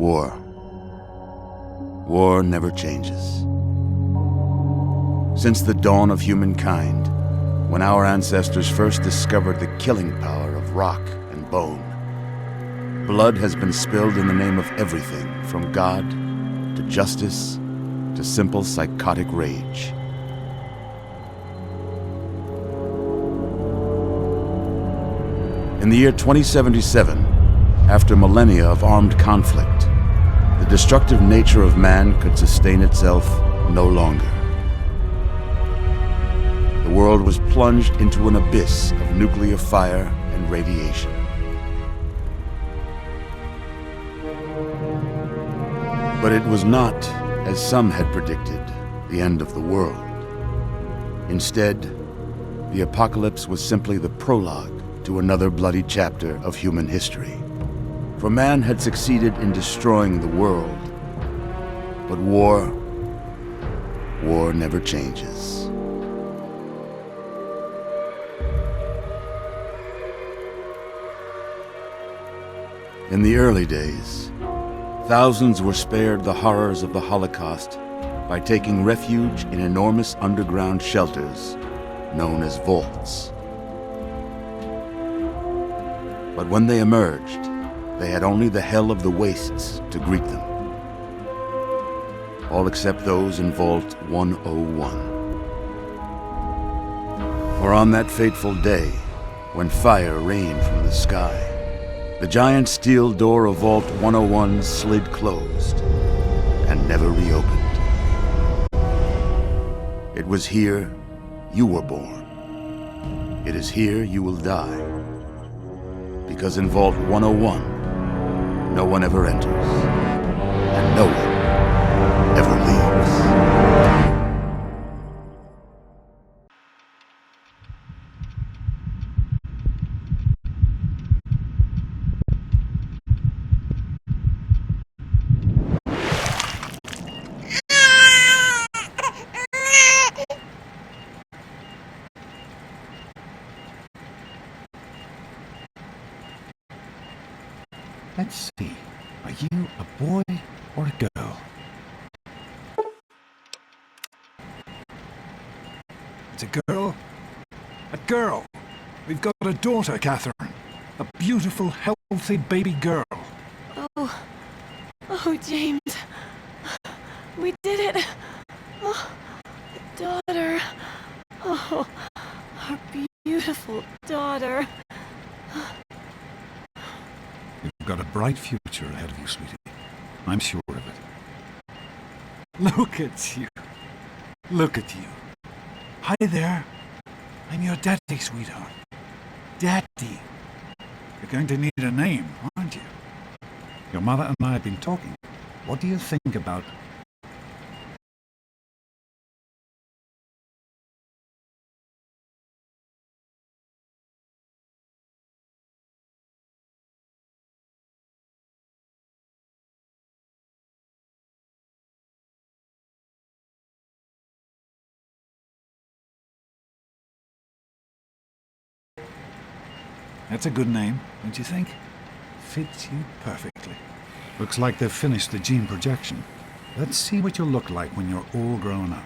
War. War never changes. Since the dawn of humankind, when our ancestors first discovered the killing power of rock and bone, blood has been spilled in the name of everything from God to justice to simple psychotic rage. In the year 2077, after millennia of armed conflict, the destructive nature of man could sustain itself no longer. The world was plunged into an abyss of nuclear fire and radiation. But it was not, as some had predicted, the end of the world. Instead, the apocalypse was simply the prologue to another bloody chapter of human history. For man had succeeded in destroying the world, but war never changes. In the early days, thousands were spared the horrors of the Holocaust by taking refuge in enormous underground shelters known as vaults. But when they emerged, they had only the hell of the wastes to greet them. All except those in Vault 101. For on that fateful day, when fire rained from the sky, the giant steel door of Vault 101 slid closed and never reopened. It was here you were born. It is here you will die. Because in Vault 101, no one ever enters, and no one ever leaves. Let's see, are you a boy or a girl? It's a girl. A girl! We've got a daughter, Catherine. A beautiful, healthy baby girl. Oh, James. We did it. Oh, a daughter. Oh, our beautiful daughter. You've got a bright future ahead of you, sweetie. I'm sure of it. Look at you. Look at you. Hi there. I'm your daddy, sweetheart. Daddy. You're going to need a name, aren't you? Your mother and I have been talking. What do you think about... That's a good name, don't you think? Fits you perfectly. Looks like they've finished the gene projection. Let's see what you'll look like when you're all grown up.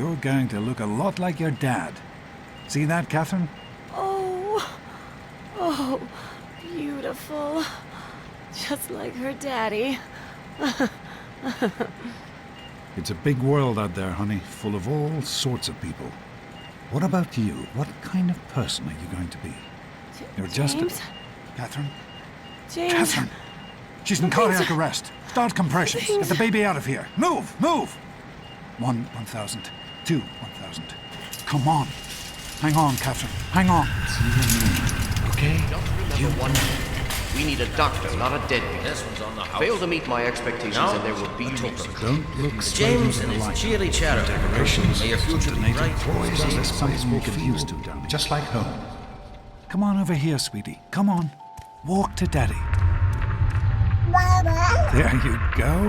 you're going to look a lot like your dad. See that, Catherine? Oh, beautiful. Just like her daddy. It's a big world out there, honey, full of all sorts of people. What about you? What kind of person are you going to be? You're just James? Catherine? James? Catherine! She's in cardiac arrest. Start compressions. Get the baby out of here. Move! Move! 1,000. 1,000. Come on. Hang on, Catherine. Hang on. It's you and me. Okay? Just remember one thing. We need a doctor, not a deadbeat. This one's on the house. Fail to meet my expectations No. and there will be repercussions. Don't look straight James into and the his light. cheery chatter. Decorations, May your future be native bright. toys, Stay there's something you get used to, darling. Just like home. Come on over here, sweetie. Come on. Walk to Daddy. There you go.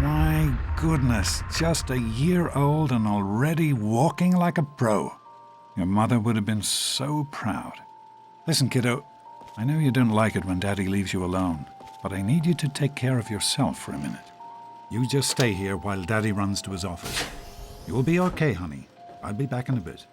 My goodness, just a year old and already walking like a pro. Your mother would have been so proud. Listen, kiddo, I know you don't like it when Daddy leaves you alone, but I need you to take care of yourself for a minute. You just stay here while Daddy runs to his office. You'll be okay, honey. I'll be back in a bit.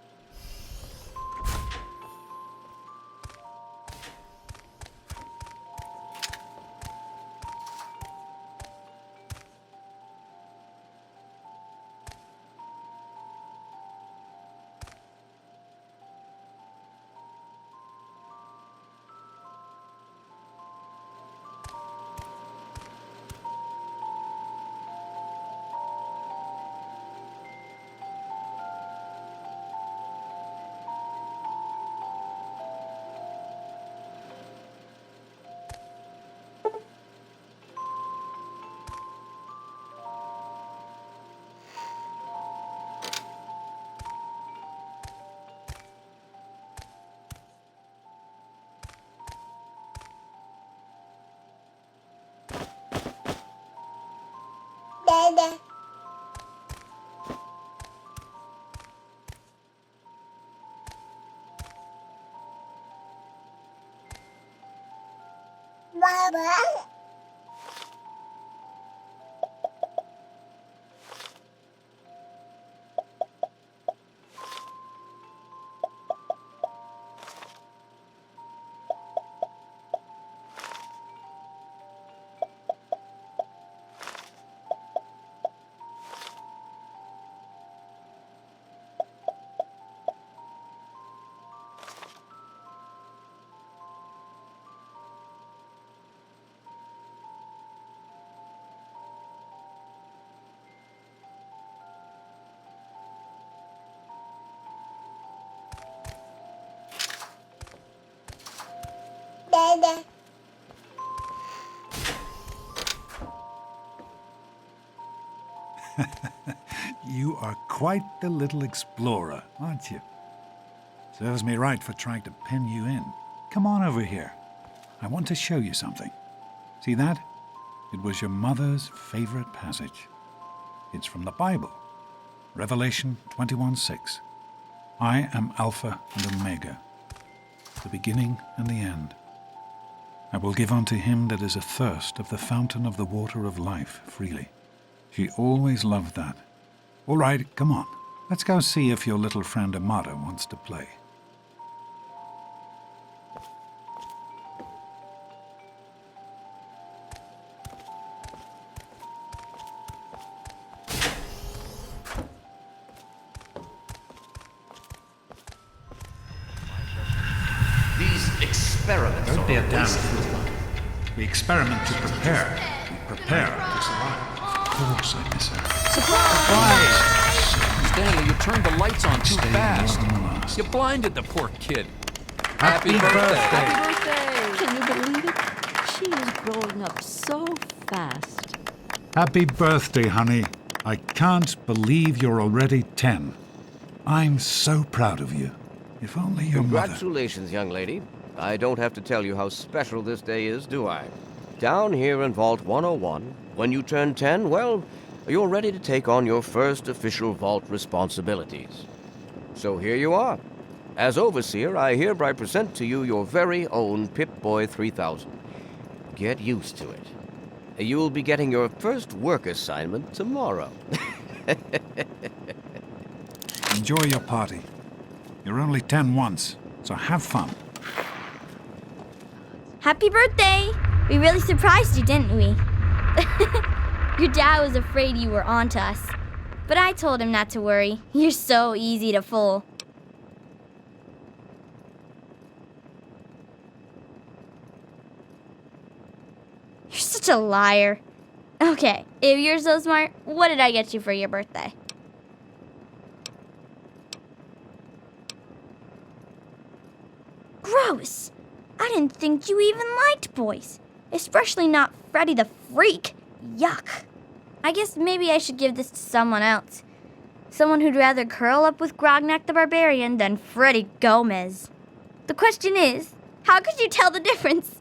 You are quite the little explorer, aren't you? Serves me right for trying to pin you in. Come on over here. I want to show you something. See that? It was your mother's favorite passage. It's from the Bible. Revelation 21:6. I am Alpha and Omega, the beginning and the end. I will give unto him that is athirst of the fountain of the water of life freely. She always loved that. All right, come on. Let's go see if your little friend Amada wants to play. These experiments Don't be a are damn wasted fool. time. We experiment to prepare. We prepare to survive. Of course I miss her. Stanley, you turned the lights on too Stay fast. more than the last. You blinded the poor kid. Happy birthday. Can you believe it? She is growing up so fast. Happy birthday, honey. I can't believe you're already 10. I'm so proud of you. If only your mother... Congratulations, young lady. I don't have to tell you how special this day is, do I? Down here in Vault 101, when you turn 10, well, you're ready to take on your first official Vault responsibilities. So here you are. As Overseer, I hereby present to you your very own Pip-Boy 3000. Get used to it. You'll be getting your first work assignment tomorrow. enjoy your party. You're only 10 once, so have fun. Happy birthday! We really surprised you, didn't we? Your dad was afraid you were onto us. But I told him not to worry. You're so easy to fool. You're such a liar. Okay, if you're so smart, what did I get you for your birthday? Gross! I didn't think you even liked boys. Especially not Freddy the Freak. Yuck. I guess maybe I should give this to someone else. Someone who'd rather curl up with Grognak the Barbarian than Freddy Gomez. The question is, how could you tell the difference?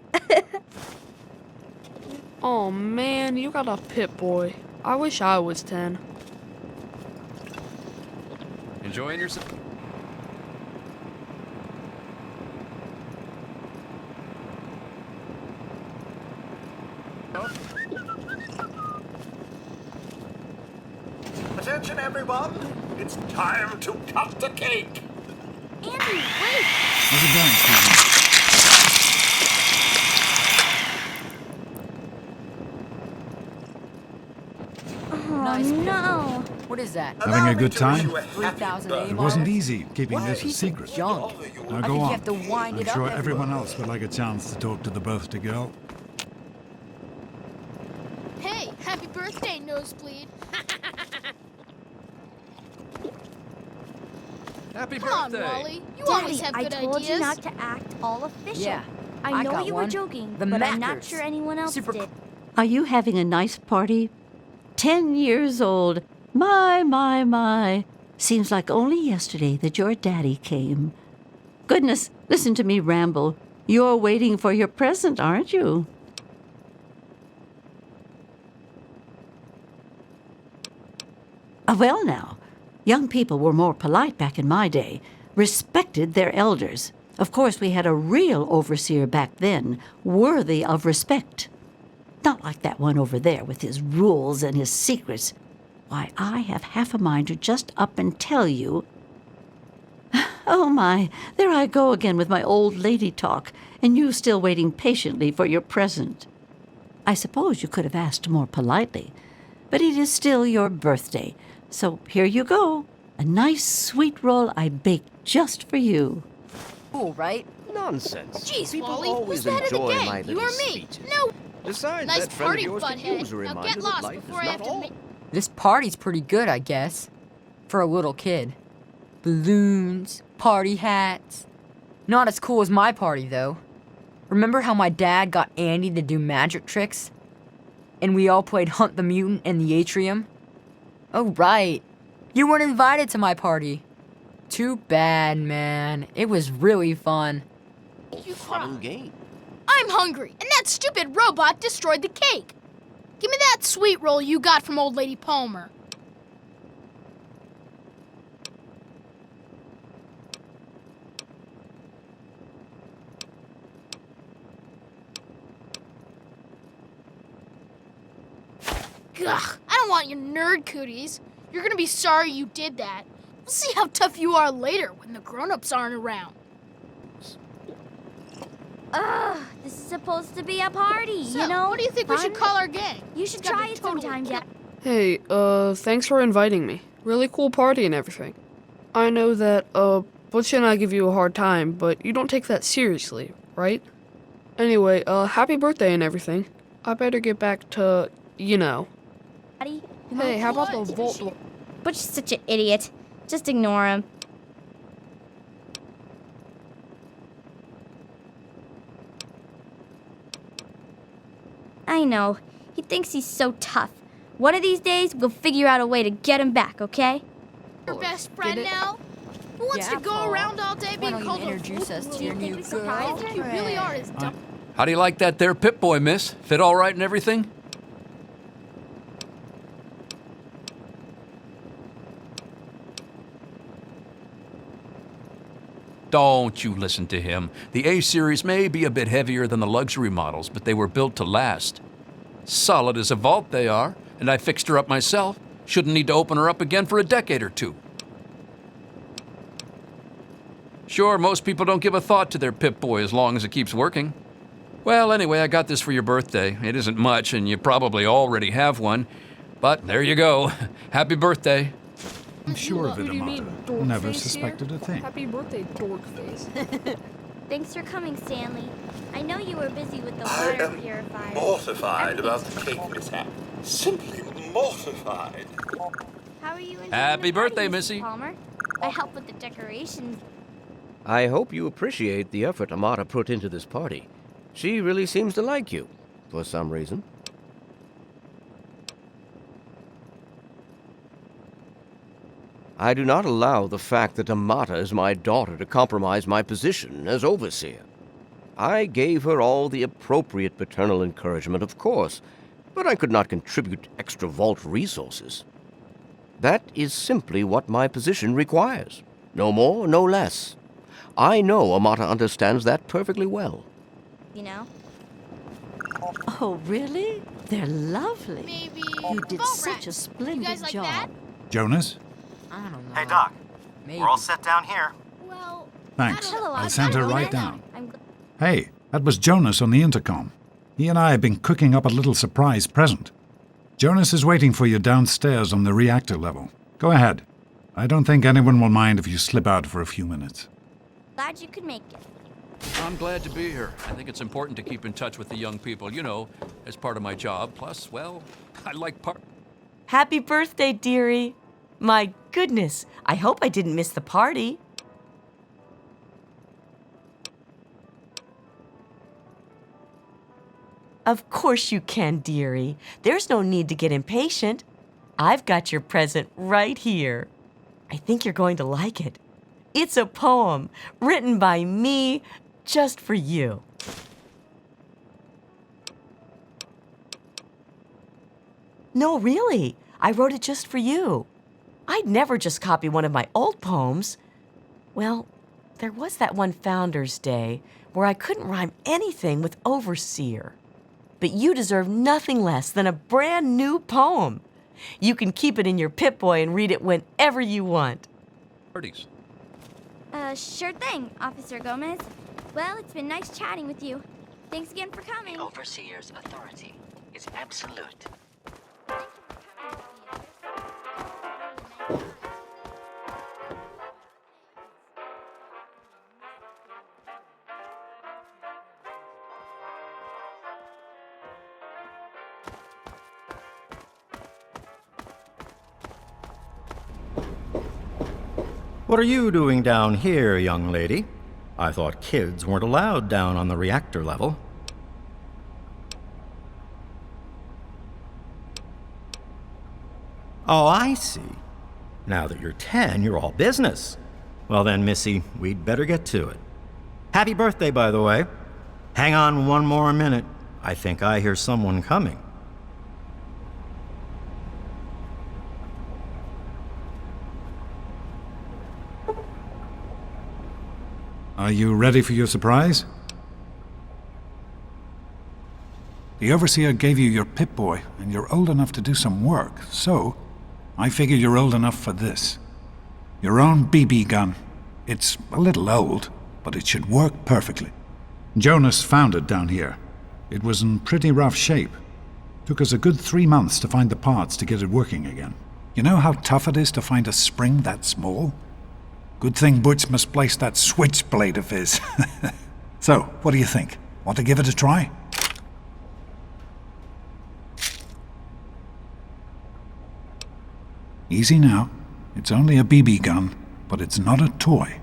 Oh man, you got a Pip-Boy. I wish I was 10. Enjoying yourself? Attention, everyone! It's time to cut the cake! Andy, wait! How's it going, Stephen? Oh no! What is that? Having a good time? 3,000 It wasn't easy keeping this a secret. Junk. Now I go think you on. have to wind I'm it up sure everywhere. everyone else would like a chance to talk to the birthday girl. Hey, happy birthday, Nosebleed. Happy Come on, birthday! Wally. You always Daddy, have I good told ideas. you not to act all official. Yeah, I I know got you were one. joking, The but I'm not Mackers. sure anyone else Super did. Are you having a nice party? 10 years old. My. Seems like only yesterday that your daddy came. Goodness, listen to me ramble. You're waiting for your present, aren't you? Well, now, young people were more polite back in my day, respected their elders. Of course, we had a real overseer back then, worthy of respect. Not like that one over there with his rules and his secrets. Why, I have half a mind to just up and tell you. Oh my, there I go again with my old lady talk, and you still waiting patiently for your present. I suppose you could have asked more politely, but it is still your birthday, so here you go. A nice sweet roll I baked just for you. Cool, right? Nonsense. Jeez, People Wally, always who's the head of the enjoy gang? my You little or me? speeches. No. Besides, Nice that friend of party, yours could use a butthead. Now reminder get that lost life before is I not have to all. make... This party's pretty good, I guess. For a little kid. Balloons, party hats. Not as cool as my party, though. Remember how my dad got Andy to do magic tricks? And we all played Hunt the Mutant in the atrium? Oh, right. You weren't invited to my party. Too bad, man. It was really fun. You Fun cry. and game. I'm hungry, and that stupid robot destroyed the cake. Give me that sweet roll you got from old lady Palmer. Ugh, I don't want your nerd cooties. You're gonna be sorry you did that. We'll see how tough you are later when the grown-ups aren't around. Ugh, this is supposed to be a party, So, you know? what do you think we should Fun. call our gang? You should It's gotta try be it totally sometime, cool. Dad. Hey, thanks for inviting me. Really cool party and everything. I know that, Butch and I give you a hard time, but you don't take that seriously, right? Anyway, happy birthday and everything. I better get back to, you know. Daddy. Hey, how about the vault? Butch is such an idiot. Just ignore him. I know. He thinks he's so tough. One of these days, we'll figure out a way to get him back, okay? Your best friend Get it? now? Who wants Yeah, to go Paul. around all day Why being don't you called introduce a us to fool? your think new we surprised girl? her? You really are as dumb. How do you like that there Pip-Boy, miss? Fit all right and everything? Don't you listen to him. The A-Series may be a bit heavier than the luxury models, but they were built to last. Solid as a vault they are, and I fixed her up myself. Shouldn't need to open her up again for a decade or two. Sure, most people don't give a thought to their Pip-Boy as long as it keeps working. Well, anyway, I got this for your birthday. It isn't much, and you probably already have one. But there you go. Happy birthday. I'm sure of Who it, do you mean, Amata. dork Never face suspected here? a thing. Happy birthday, dork face. Thanks for coming, Stanley. I know you were busy with the I water am purifier. mortified about the cake mishap. Simply mortified. How are you enjoying Happy the party, birthday, Mrs. Missy. Palmer? I helped with the decorations. I hope you appreciate the effort Amata put into this party. She really seems to like you, for some reason. I do not allow the fact that Amata is my daughter to compromise my position as overseer. I gave her all the appropriate paternal encouragement, of course, but I could not contribute extra vault resources. That is simply what my position requires. No more, no less. I know Amata understands that perfectly well. You know? Oh, really? They're lovely. Maybe You did vault such rats. a splendid You guys like job. that? Jonas? I don't know. Hey, Doc. Maybe. We're all set down here. Well, Thanks. Hello, I'll Oscar. send her Gomez. right down. I'm gl- Hey, that was Jonas on the intercom. He and I have been cooking up a little surprise present. Jonas is waiting for you downstairs on the reactor level. Go ahead. I don't think anyone will mind if you slip out for a few minutes. glad you could make it. I'm glad to be here. I think it's important to keep in touch with the young people, you know, as part of my job. Plus, well, I like part. Happy birthday, dearie. My goodness, I hope I didn't miss the party. Of course you can, dearie. There's no need to get impatient. I've got your present right here. I think you're going to like it. It's a poem written by me just for you. No, really. I wrote it just for you. I'd never just copy one of my old poems. Well, there was that one Founders Day where I couldn't rhyme anything with overseer. But you deserve nothing less than a brand new poem. You can keep it in your Pip-Boy and read it whenever you want. Parties. Sure thing, Officer Gomez. Well, it's been nice chatting with you. Thanks again for coming. The Overseer's authority is absolute. What are you doing down here, young lady? I thought kids weren't allowed down on the reactor level. Oh, I see. Now that you're 10, you're all business. Well then, Missy, we'd better get to it. Happy birthday, by the way. Hang on one more minute. I think I hear someone coming. Are you ready for your surprise? The Overseer gave you your Pip-Boy, and you're old enough to do some work, so I figure you're old enough for this. Your own BB gun. It's a little old, but it should work perfectly. Jonas found it down here. It was in pretty rough shape. Took us a good 3 months to find the parts to get it working again. You know how tough it is to find a spring that small? Good thing Butch misplaced that switchblade of his. So, what do you think? Want to give it a try? Easy now. It's only a BB gun, but it's not a toy.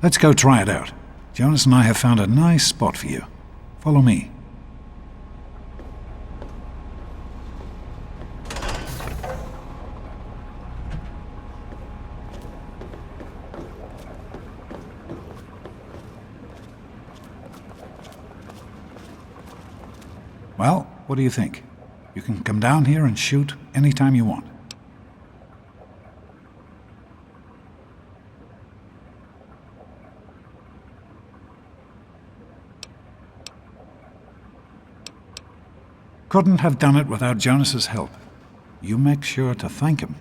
Let's go try it out. Jonas and I have found a nice spot for you. Follow me. Well, what do you think? You can come down here and shoot anytime you want. Couldn't have done it without Jonas's help. You make sure to thank him.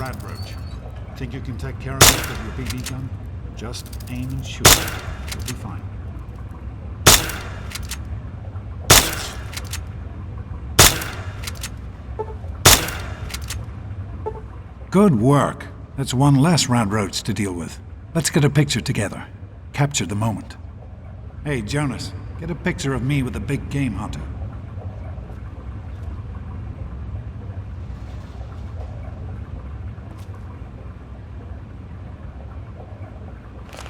Radroach. Think you can take care of it with your BB gun? Just aim and shoot. You'll be fine. Good work. That's one less Radroach to deal with. Let's get a picture together. Capture the moment. Hey, Jonas, get a picture of me with the big game hunter.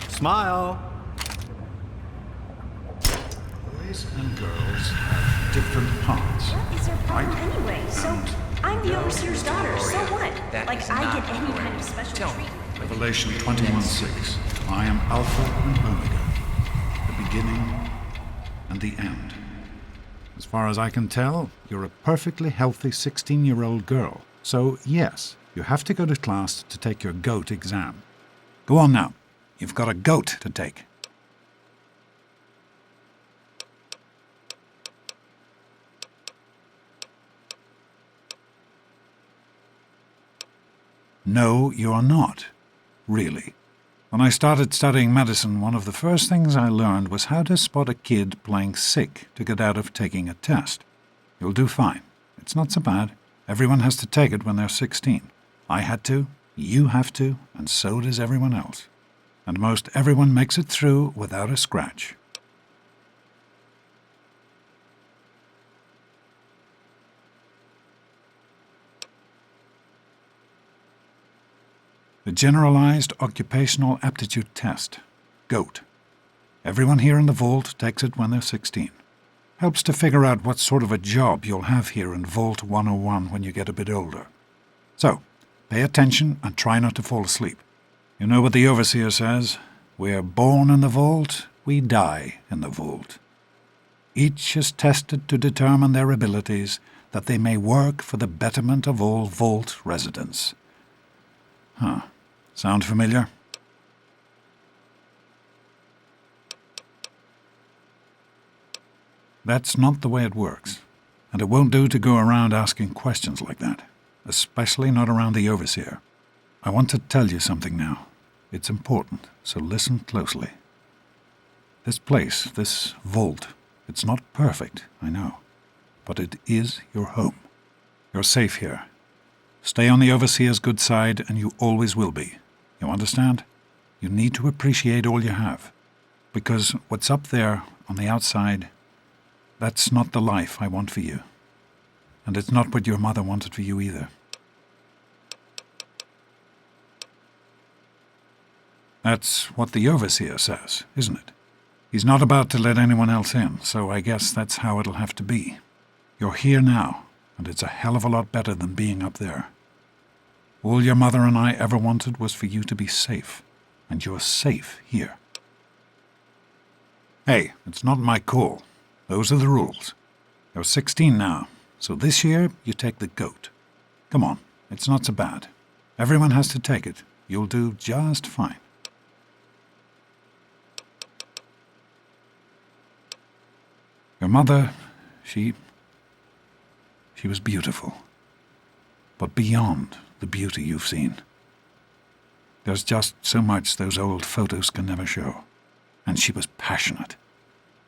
Smile. Boys and girls have different parts. What is their problem right? anyway? So, I'm the overseer's daughter, so what? Like, I get any kind of special treatment. Revelation 21:6. I am Alpha and Omega, the beginning and the end. As far as I can tell, you're a perfectly healthy 16-year-old girl. So, yes, you have to go to class to take your GOAT exam. Go on now. You've got a GOAT to take. No, you're not. Really. When I started studying medicine, one of the first things I learned was how to spot a kid playing sick to get out of taking a test. You'll do fine. It's not so bad. Everyone has to take it when they're 16. I had to, you have to, and so does everyone else. And most everyone makes it through without a scratch. The Generalized Occupational Aptitude Test, GOAT. Everyone here in the Vault takes it when they're 16. Helps to figure out what sort of a job you'll have here in Vault 101 when you get a bit older. So, pay attention and try not to fall asleep. You know what the Overseer says? We're born in the Vault, we die in the Vault. Each is tested to determine their abilities, that they may work for the betterment of all Vault residents. Huh. Sound familiar? That's not the way it works, and it won't do to go around asking questions like that, especially not around the Overseer. I want to tell you something now. It's important, so listen closely. This place, this Vault, it's not perfect, I know, but it is your home. You're safe here. Stay on the Overseer's good side, and you always will be. You understand? You need to appreciate all you have. Because what's up there, on the outside, that's not the life I want for you. And it's not what your mother wanted for you either. That's what the Overseer says, isn't it? He's not about to let anyone else in, so I guess that's how it'll have to be. You're here now, and it's a hell of a lot better than being up there. All your mother and I ever wanted was for you to be safe, and you're safe here. Hey, it's not my call. Those are the rules. You're 16 now, so this year you take the GOAT. Come on, it's not so bad. Everyone has to take it. You'll do just fine. Your mother, she was beautiful. But beyond the beauty you've seen. There's just so much those old photos can never show. And she was passionate.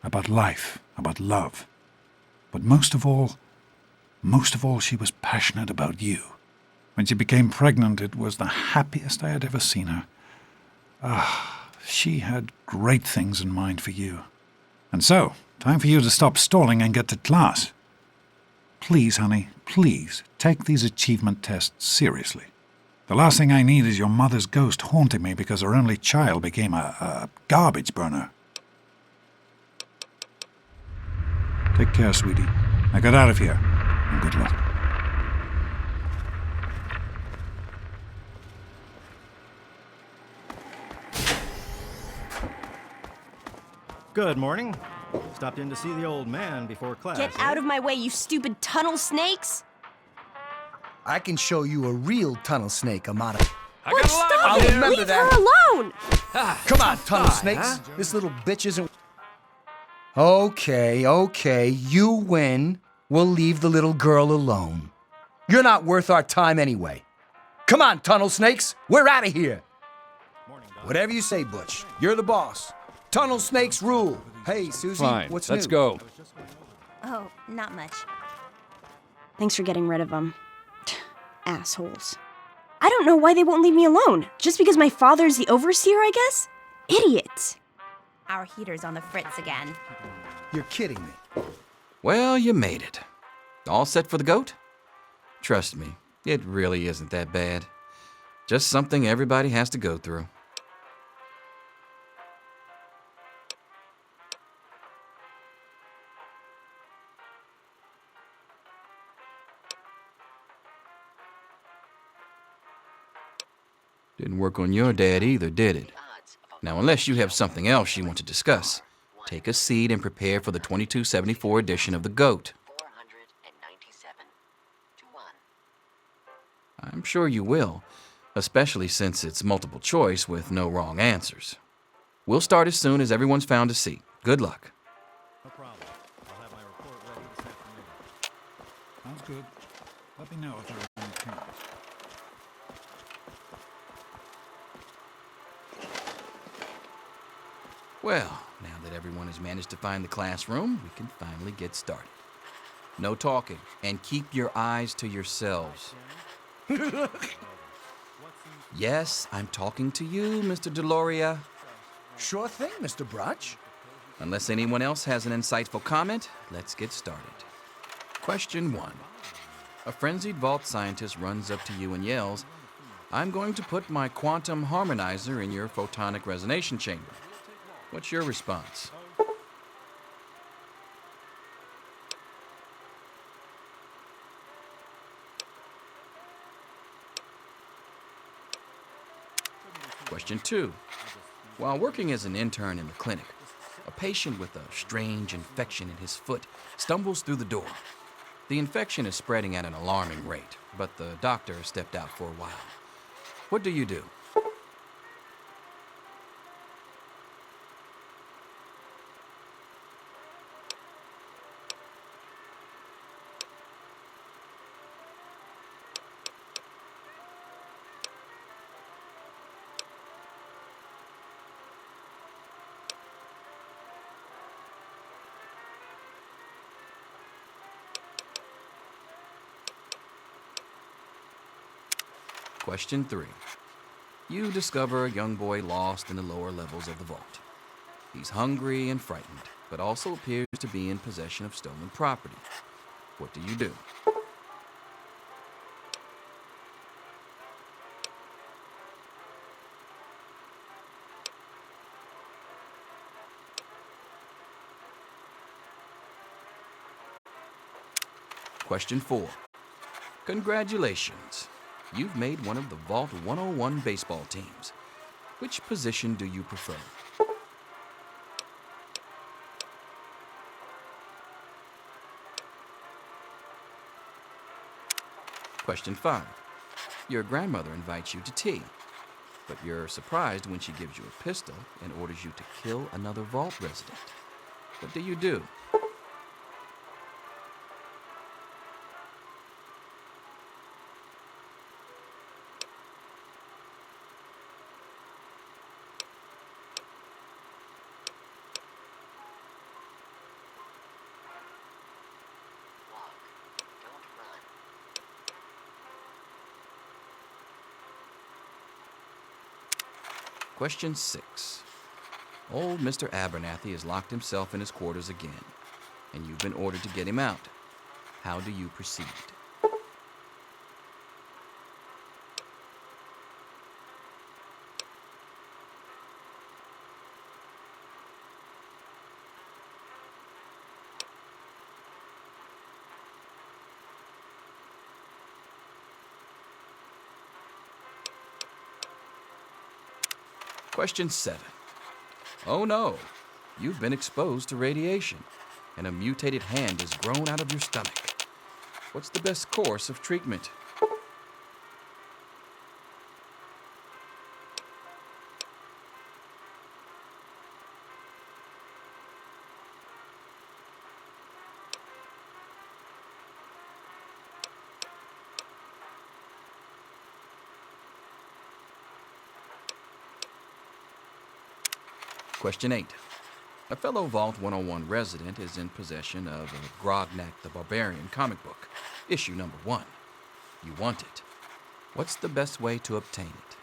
About life, about love. But most of all, she was passionate about you. When she became pregnant, it was the happiest I had ever seen her. She had great things in mind for you. And so, time for you to stop stalling and get to class. Please, honey, please, take these achievement tests seriously. The last thing I need is your mother's ghost haunting me because her only child became a garbage burner. Take care, sweetie. Now get out of here, and good luck. Good morning. Stopped in to see the old man before class. Get out of my way, you stupid tunnel snakes! I can show you a real tunnel snake, Amata. Butch, stop I'll it! remember Leave that. her alone! Come on, tunnel snakes. This little bitch isn't... Okay, you win. We'll leave the little girl alone. You're not worth our time anyway. Come on, tunnel snakes. We're out of here. Whatever you say, Butch. You're the boss. Tunnel snakes rule. Hey, Susie, Fine, what's let's new? go. Oh, not much. Thanks for getting rid of them. Assholes. I don't know why they won't leave me alone. Just because my father's the overseer, I guess? Idiots. Our heater's on the fritz again. You're kidding me. Well, you made it. All set for the goat? Trust me, it really isn't that bad. Just something everybody has to go through. Didn't work on your dad either, did it? Now, unless you have something else you want to discuss, take a seat and prepare for the 2274 edition of The GOAT. I'm sure you will, especially since it's multiple choice with no wrong answers. We'll start as soon as everyone's found a seat. Good luck. No problem. I'll have my report ready this afternoon. Sounds good. Let me know if there are any changes. Well, now that everyone has managed to find the classroom, we can finally get started. No talking, and keep your eyes to yourselves. Yes, I'm talking to you, Mr. Deloria. Sure thing, Mr. Brotch. Unless anyone else has an insightful comment, let's get started. Question 1. A frenzied vault scientist runs up to you and yells, "I'm going to put my quantum harmonizer in your photonic resonation chamber." What's your response? Question 2. While working as an intern in the clinic, a patient with a strange infection in his foot stumbles through the door. The infection is spreading at an alarming rate, but the doctor stepped out for a while. What do you do? Question 3. You discover a young boy lost in the lower levels of the vault. He's hungry and frightened, but also appears to be in possession of stolen property. What do you do? Question 4. Congratulations. You've made one of the Vault 101 baseball teams. Which position do you prefer? Question 5. Your grandmother invites you to tea, but you're surprised when she gives you a pistol and orders you to kill another vault resident. What do you do? Question 6. Old Mr. Abernathy has locked himself in his quarters again, and you've been ordered to get him out. How do you proceed? Question 7. Oh no, you've been exposed to radiation, and a mutated hand has grown out of your stomach. What's the best course of treatment? Question 8. A fellow Vault 101 resident is in possession of a Grognak the Barbarian comic book, issue number 1. You want it. What's the best way to obtain it?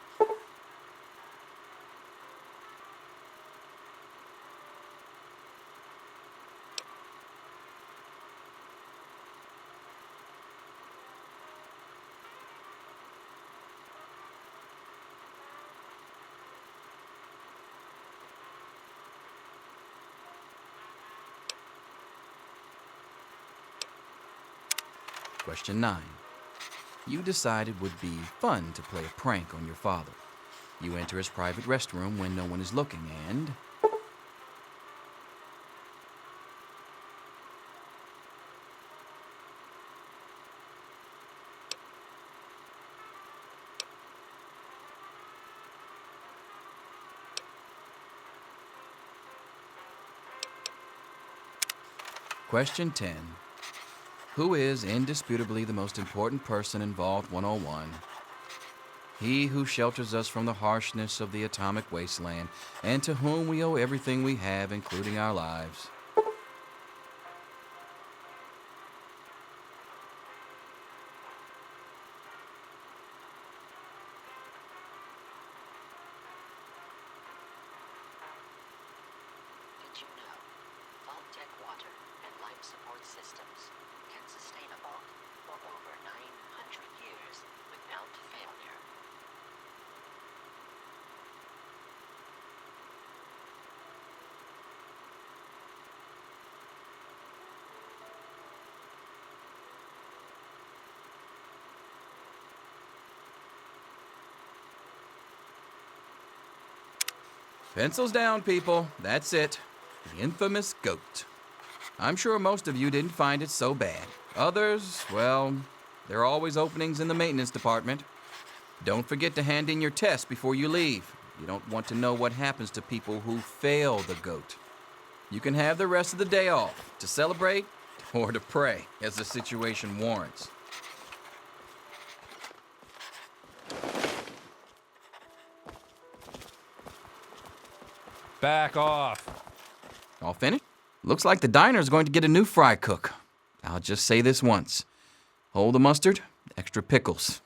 Question 9. You decide it would be fun to play a prank on your father. You enter his private restroom when no one is looking and... Question 10. Who is indisputably the most important person in Vault 101? He who shelters us from the harshness of the atomic wasteland, and to whom we owe everything we have, including our lives. Did you know Vault Tech water and life support systems can sustain a vault for over 900 years without failure? Pencils down, people. That's it. The infamous goat. I'm sure most of you didn't find it so bad. Others, well, there are always openings in the maintenance department. Don't forget to hand in your test before you leave. You don't want to know what happens to people who fail the goat. You can have the rest of the day off to celebrate or to pray as the situation warrants. Back off. All finished? Looks like the diner's going to get a new fry cook. I'll just say this once. Hold the mustard, extra pickles.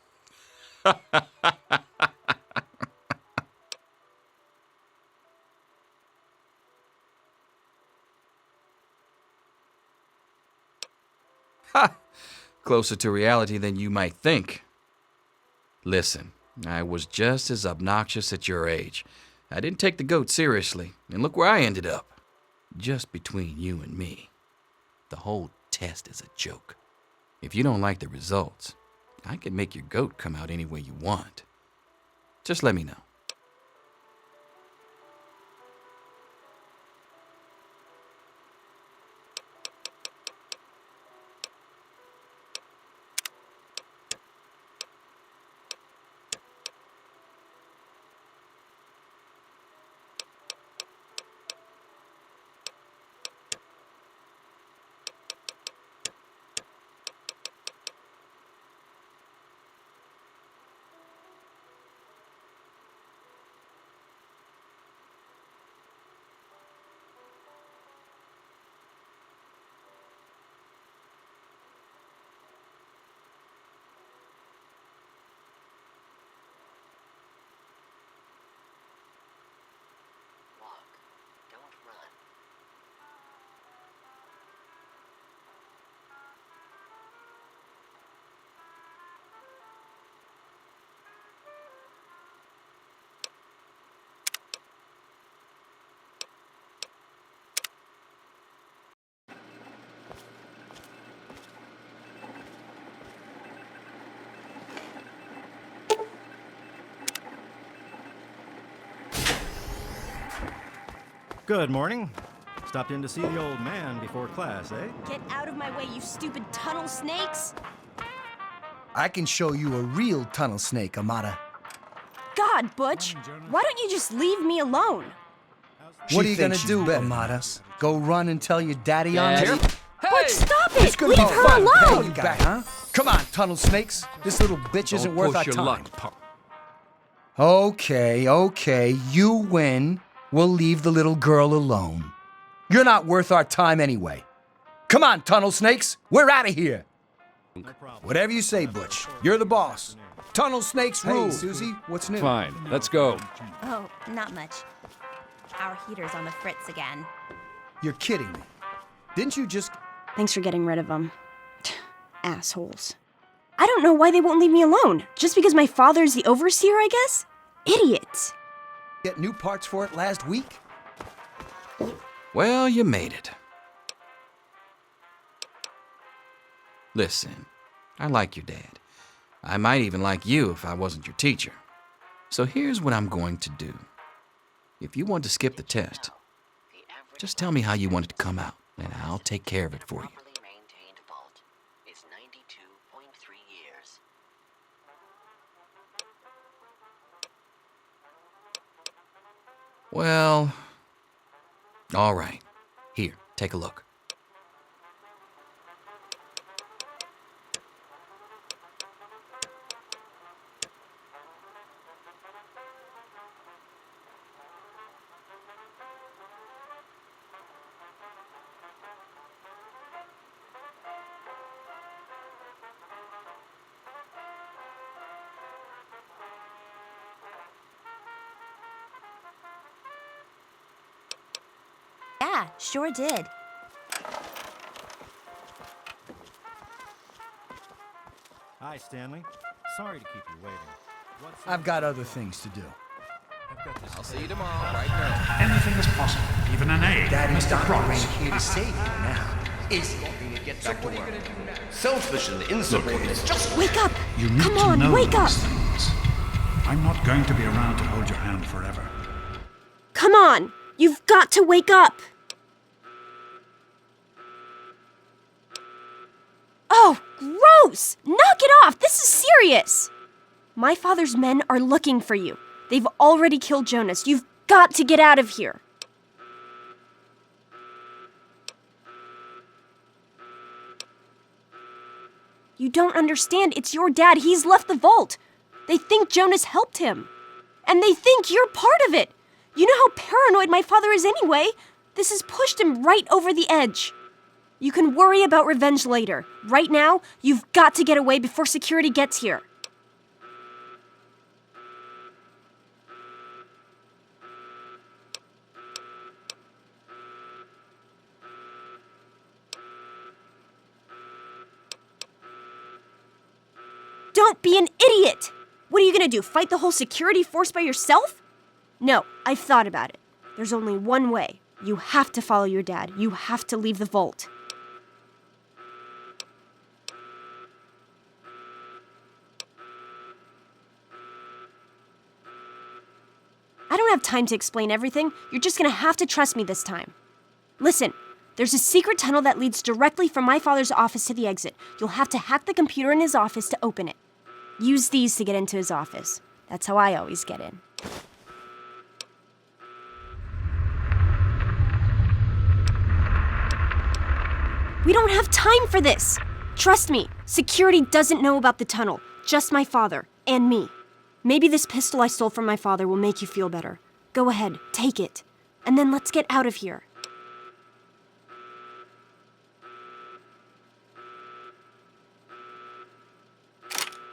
Ha! Closer to reality than you might think. Listen, I was just as obnoxious at your age. I didn't take the goat seriously, and look where I ended up. Just between you and me. The whole test is a joke. If you don't like the results, I can make your goat come out any way you want. Just let me know. Good morning. Stopped in to see the old man before class, eh? Get out of my way, you stupid tunnel snakes! I can show you a real tunnel snake, Amata. God, Butch, why don't you just leave me alone? What are you gonna do, Amata? Go run and tell your daddy on it? Butch, stop it! It's gonna Leave be her fun. alone! You back, huh? Come on, tunnel snakes. This little bitch isn't worth our time. punk. Okay, you win. we'll leave the little girl alone. You're not worth our time anyway. Come on, tunnel snakes, we're out of here. Whatever you say, Butch. You're the boss. Tunnel snakes rule. Hey, Susie, what's new? Fine, let's go. Oh, not much. Our heater's on the fritz again. You're kidding me. Didn't you just... Thanks for getting rid of them. Assholes. I don't know why they won't leave me alone. Just because my father's the overseer, I guess? Idiots. get new parts for it last week? Well, you made it. Listen, I like your dad. I might even like you if I wasn't your teacher. So here's what I'm going to do. If you want to skip the test, just tell me how you want it to come out, and I'll take care of it for you. Well, all right. Here, take a look. Yeah, sure did. Hi, Stanley. Sorry to keep you waiting. I've got other things to do. I'll see you tomorrow, right now. Anything is possible, even an A. Daddy's Mr. not Promise. here to save you now, is he? Get back to work. Selfish and insubordinate. Just Wake up! You need Come to on, know wake up! these things. I'm not going to be around to hold your hand forever. Come on! You've got to wake up! Oh, gross! Knock it off! This is serious! My father's men are looking for you. They've already killed Jonas. You've got to get out of here. You don't understand. It's your dad. He's left the vault. They think Jonas helped him. And they think you're part of it. You know how paranoid my father is anyway. This has pushed him right over the edge. You can worry about revenge later. Right now, you've got to get away before security gets here. Don't be an idiot! What are you gonna do, fight the whole security force by yourself? No, I've thought about it. There's only one way. You have to follow your dad. You have to leave the vault. I don't have time to explain everything. You're just gonna have to trust me this time. Listen, there's a secret tunnel that leads directly from my father's office to the exit. You'll have to hack the computer in his office to open it. Use these to get into his office. That's how I always get in. We don't have time for this! Trust me, security doesn't know about the tunnel. Just my father, and me. Maybe this pistol I stole from my father will make you feel better. Go ahead, take it. And then let's get out of here.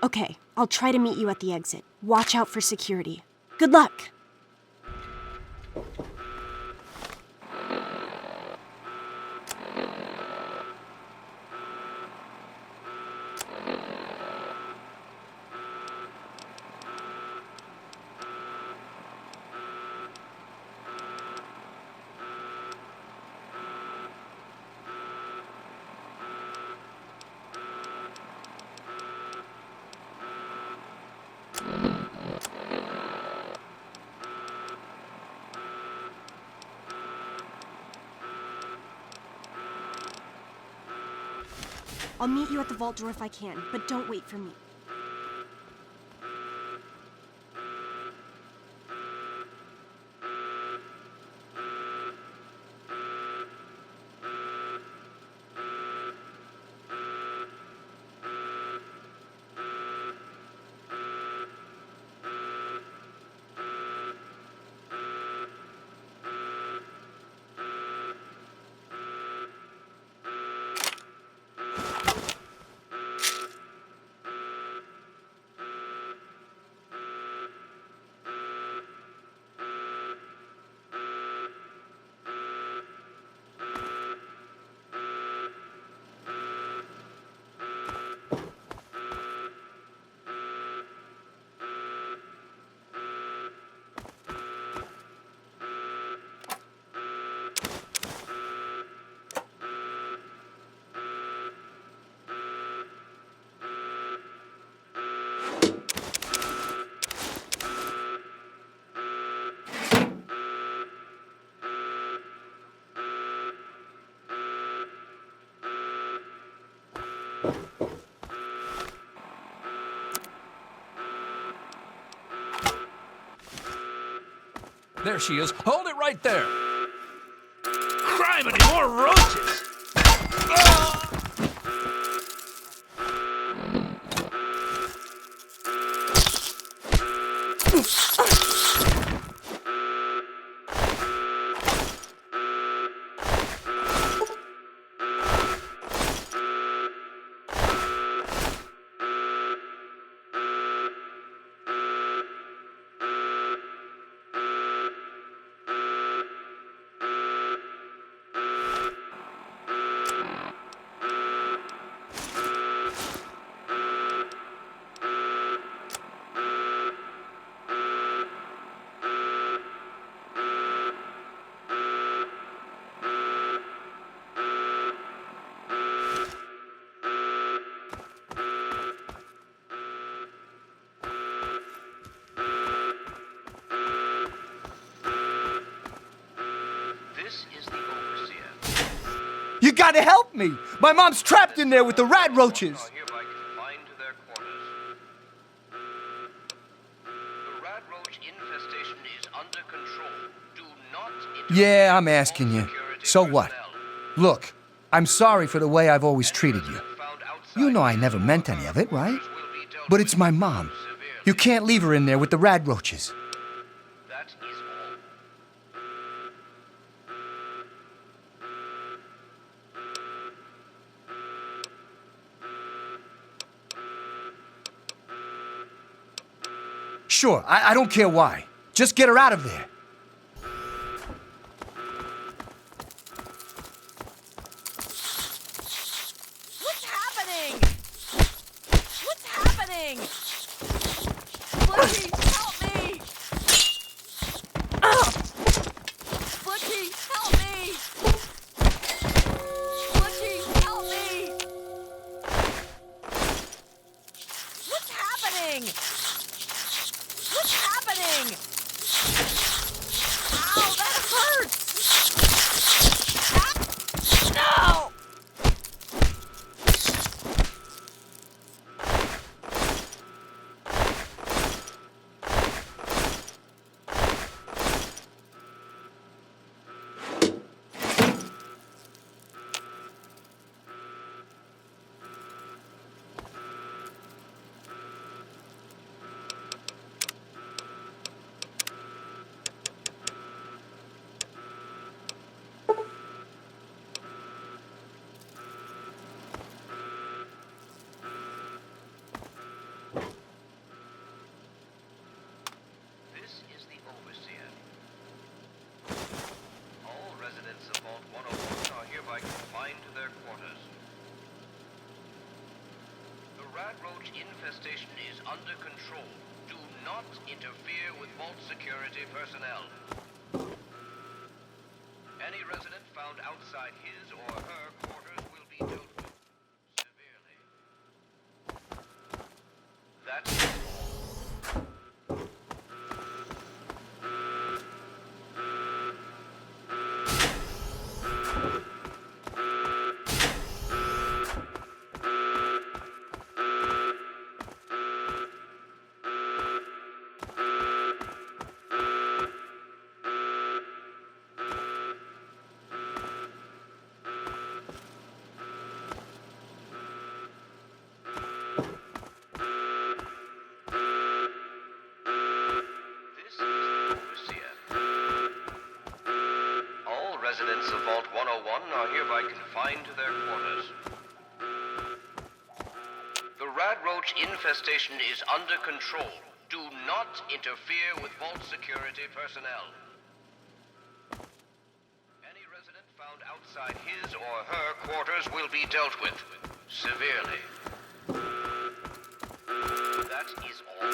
Okay, I'll try to meet you at the exit. Watch out for security. Good luck! I'll meet you at the vault door if I can, but don't wait for me. There she is. Hold it right there. Criminy, more roaches! You gotta help me! My mom's trapped in there with the rat roaches! Yeah, I'm asking you. So what? Look, I'm sorry for the way I've always treated you. You know I never meant any of it, right? But it's my mom. You can't leave her in there with the rat roaches. Sure, I don't care why. Just get her out of there. What's happening? What's happening? Butchie, help me! Butchie, help me! Butchie, help me! What's happening? What's happening? Ow, that hurts! Ah, no! Infestation is under control. Do not interfere with vault security personnel. Any resident found outside his or her quarters will be dealt with severely. That's residents of Vault 101 are hereby confined to their quarters. The rat roach infestation is under control. Do not interfere with vault security personnel. Any resident found outside his or her quarters will be dealt with severely. That is all.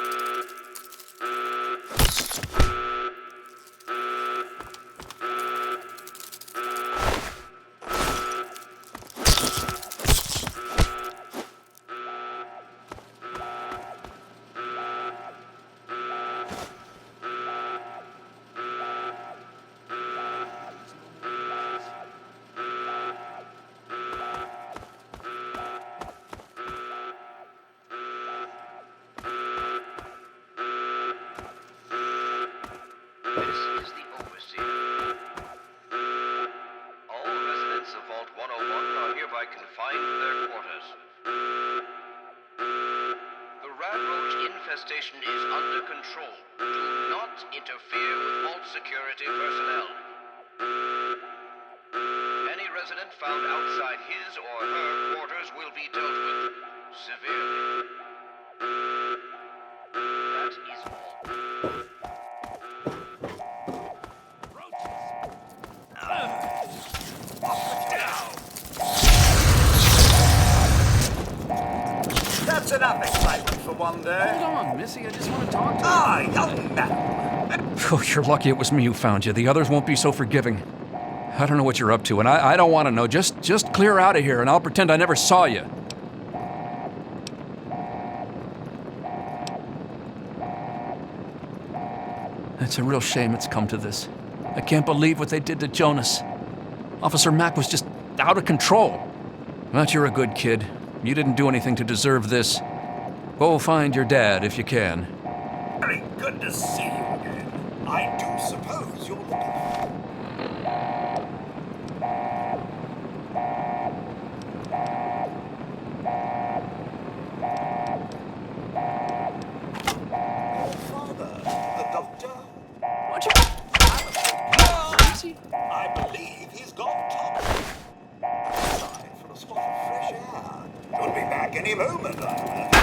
infestation is under control. Do not interfere with vault security personnel. Any resident found outside his or her quarters will be dealt with severely. That is all. That's enough excitement for one day. Hold on, Missy. I just want to talk to you. Ah, young man. Oh, you're lucky it was me who found you. The others won't be so forgiving. I don't know what you're up to, and I don't want to know. Just clear out of here, and I'll pretend I never saw you. It's a real shame it's come to this. I can't believe what they did to Jonas. Officer Mack was just out of control. But you're a good kid. You didn't do anything to deserve this. Go find your dad if you can. Very good to see you again. I do suppose you're looking for... Your father, the doctor? What you... I believe he's gone top. Outside for a spot of fresh air. Should be back any moment, I imagine.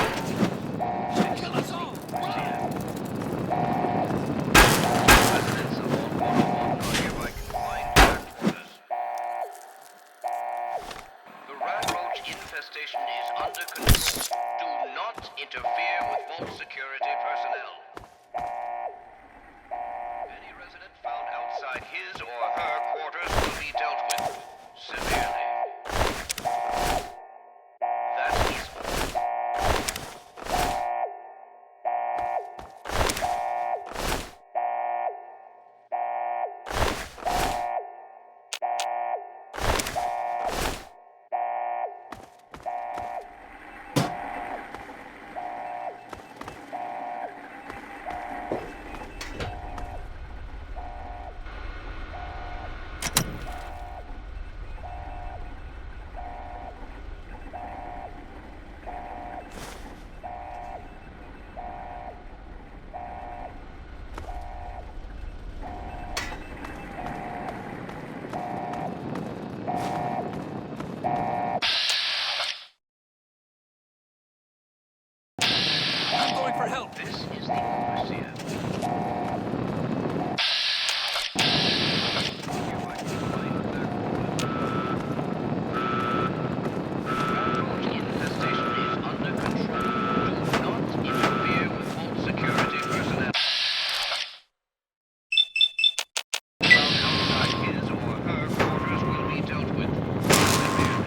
Should kill us all. Residents of Vault 101 are hereby confined to their quarters. The rat roach infestation is under control. Do not interfere with vault security personnel. Any resident found outside his or her quarters will be dealt with severely. That is all. I'm going for help. This is the overseer. Hereby confined to their quarters. Rat roach infestation is under control. Do not interfere with vault security personnel. Found outside his or her quarters will be dealt with severely.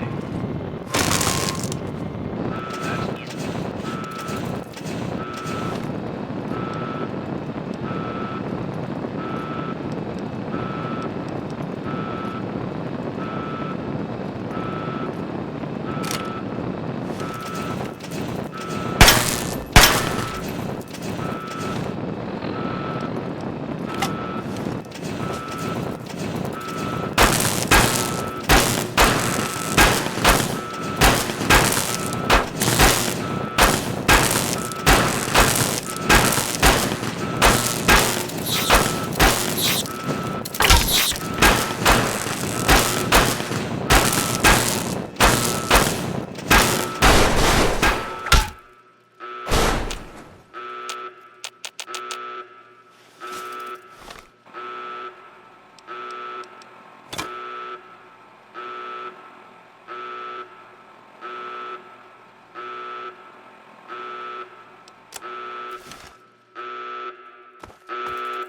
That is all.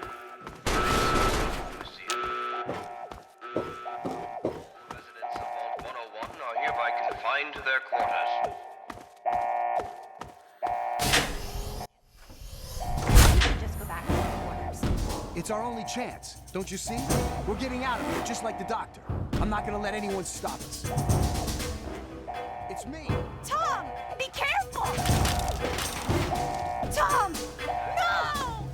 Residents of Vault 101 are hereby confined to their quarters. Just go back to our quarters. It's our only chance, don't you see? We're getting out of here, just like the doctor. I'm not gonna let anyone stop us. It's me. Tom, be careful! Tom, no!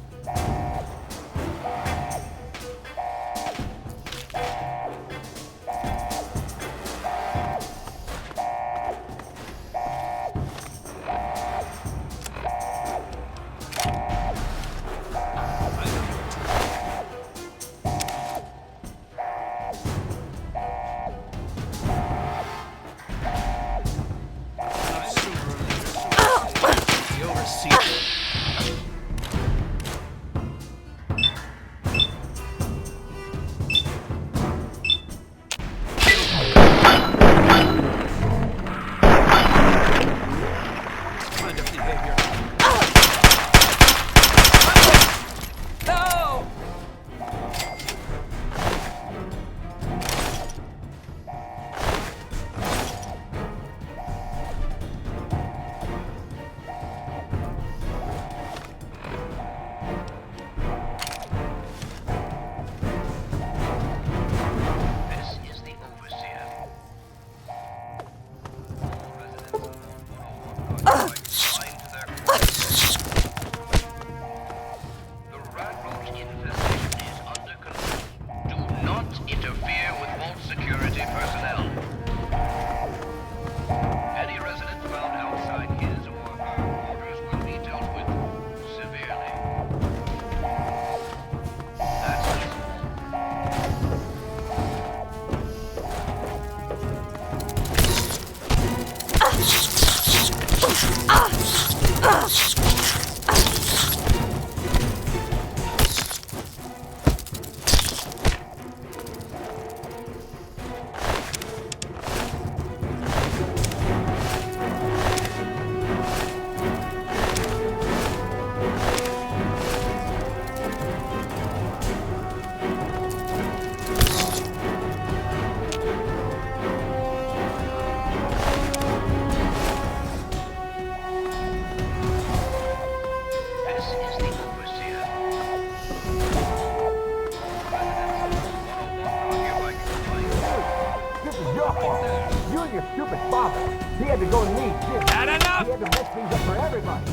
your stupid father. He had to go and leave, didn't he? Had enough! He had to mess things up for everybody.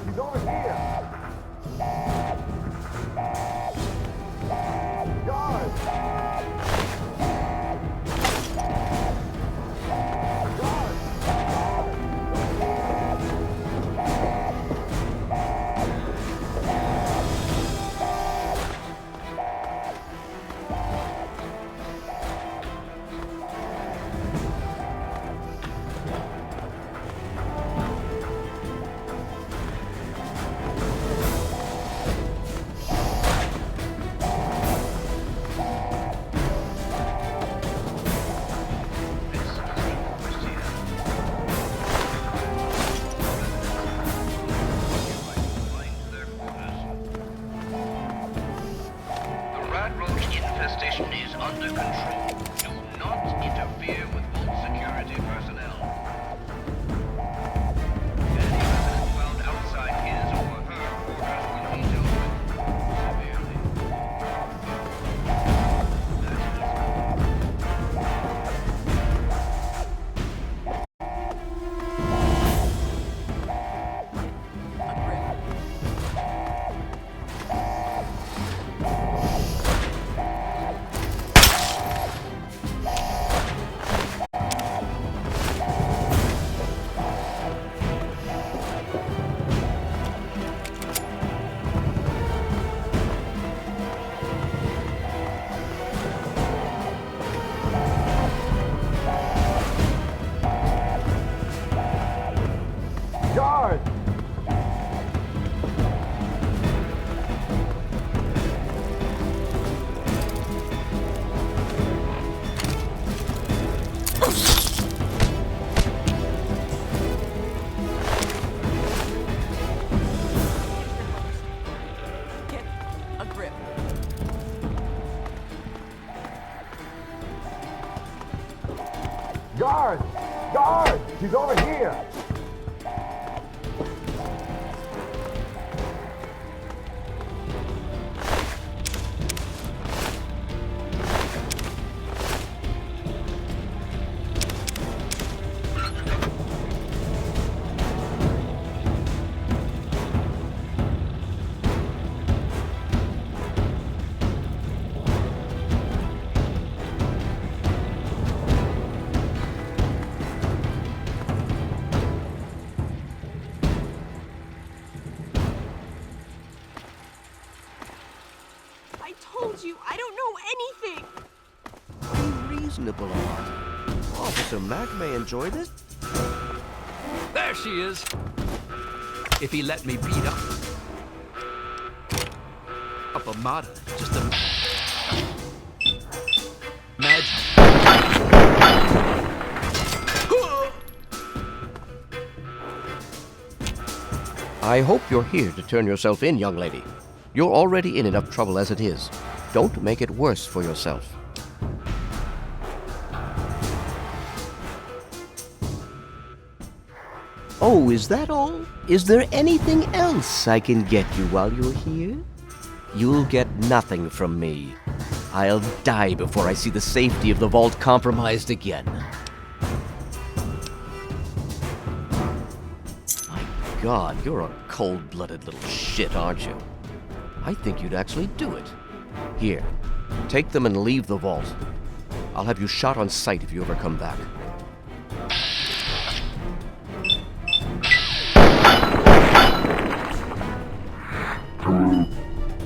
He's over here! Guard! The rat roach infestation is under control. Do not interfere with vault security personnel. Any resident found outside his or her quarters will be dealt with severely. Guard! Get a grip. Guard! Guard! She's over here! I told you, I don't know anything. Be reasonable about it. Officer Mack may enjoy this. There she is. If he let me beat up a martyr, just a magic. I hope you're here to turn yourself in, young lady. You're already in enough trouble as it is. Don't make it worse for yourself. Oh, is that all? Is there anything else I can get you while you're here? You'll get nothing from me. I'll die before I see the safety of the vault compromised again. My God, you're a cold-blooded little shit, aren't you? I think you'd actually do it. Here, take them and leave the vault. I'll have you shot on sight if you ever come back.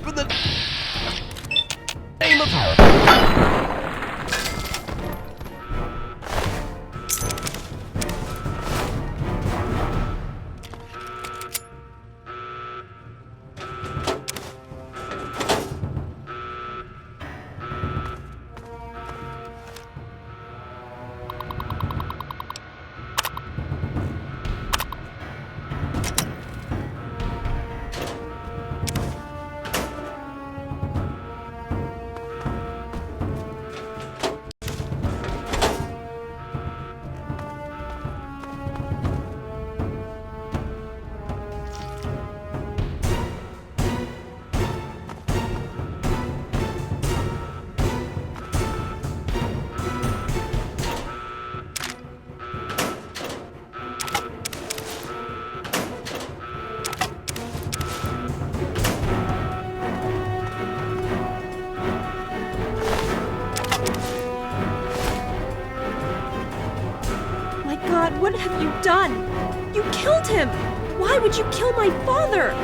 For the name of God, what have you done? You killed him! Why would you kill my father?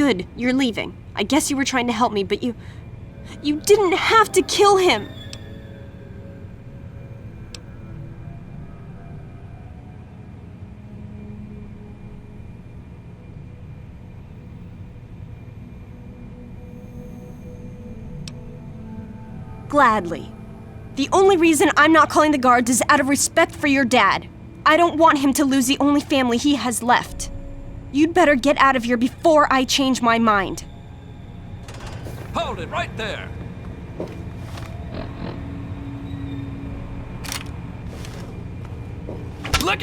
Good, you're leaving. I guess you were trying to help me, but you didn't have to kill him! Gladly. The only reason I'm not calling the guards is out of respect for your dad. I don't want him to lose the only family he has left. You'd better get out of here before I change my mind. Hold it right there! Look!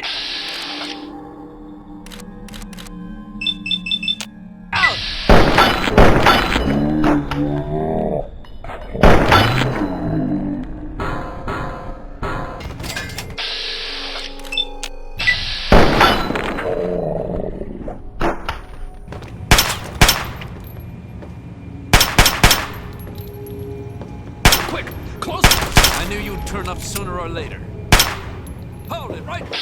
Quick! Close! I knew you'd turn up sooner or later. Hold it right there!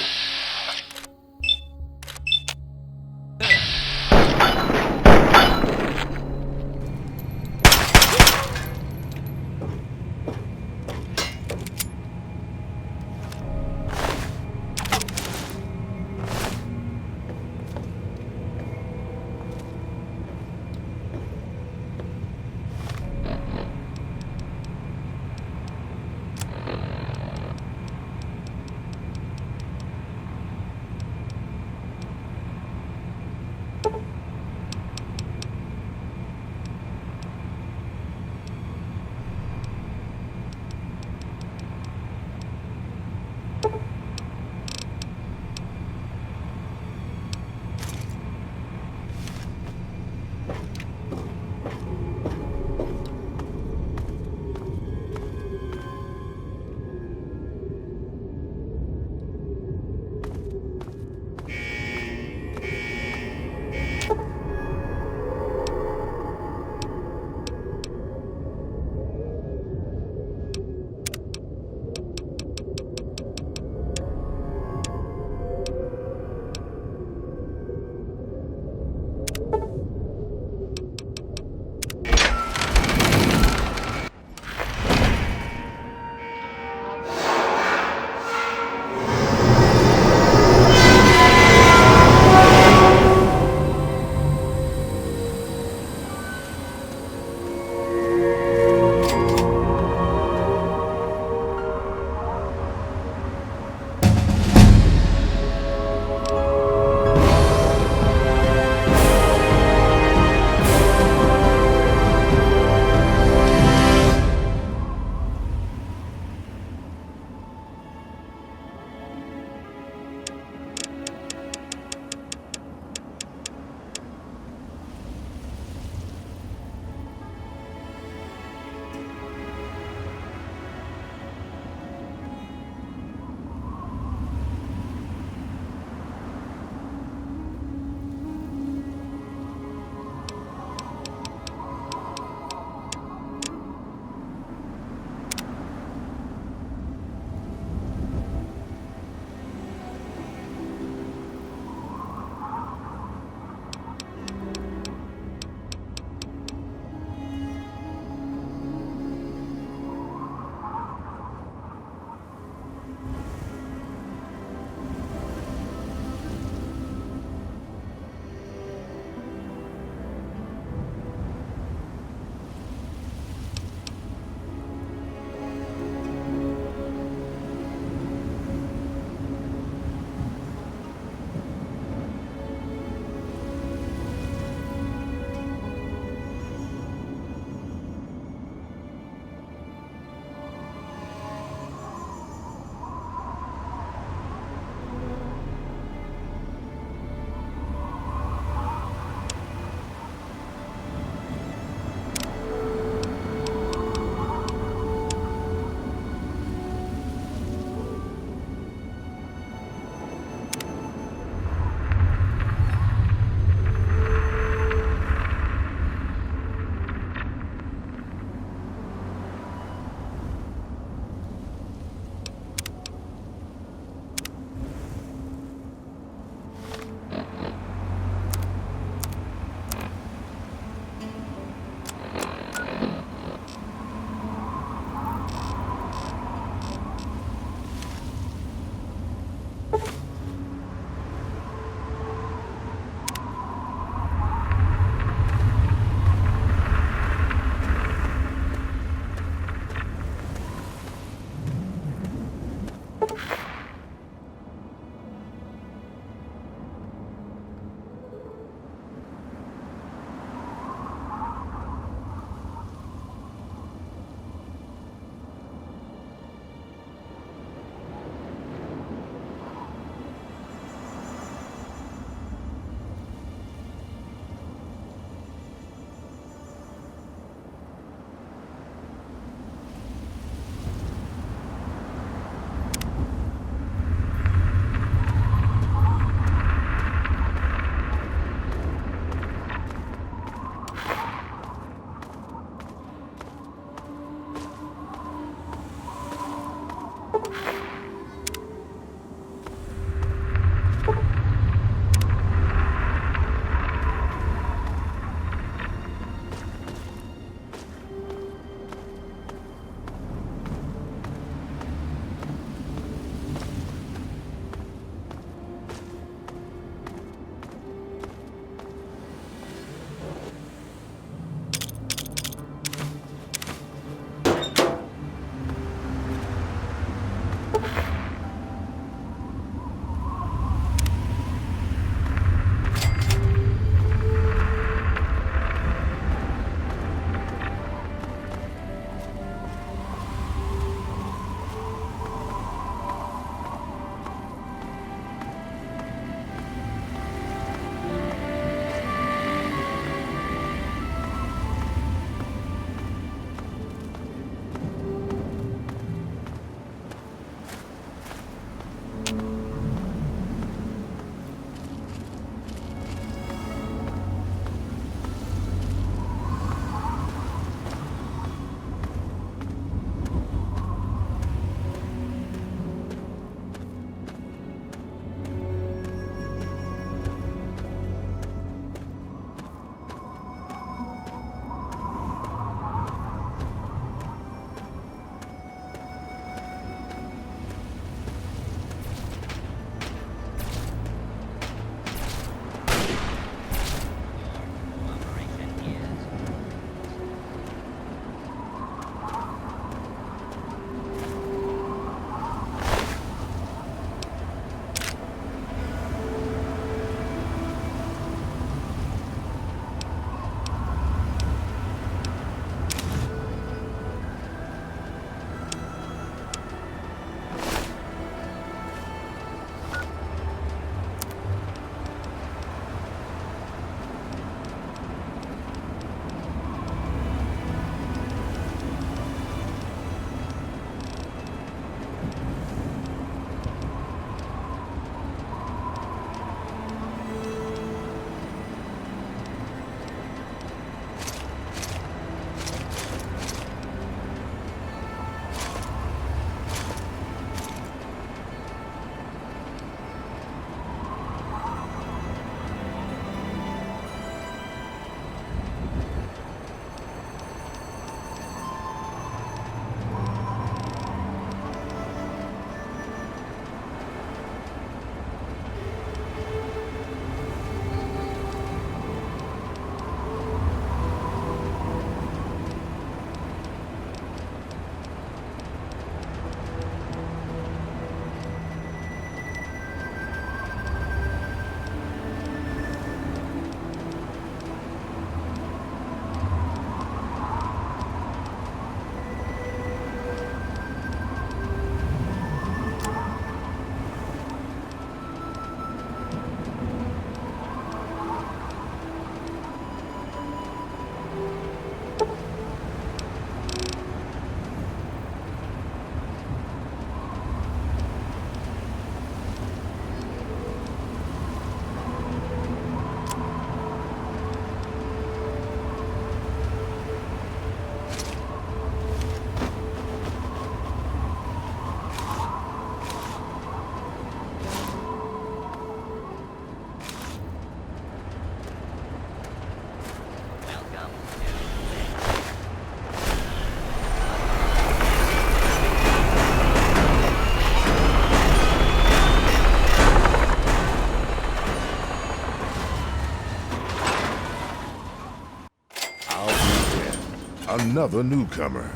another newcomer.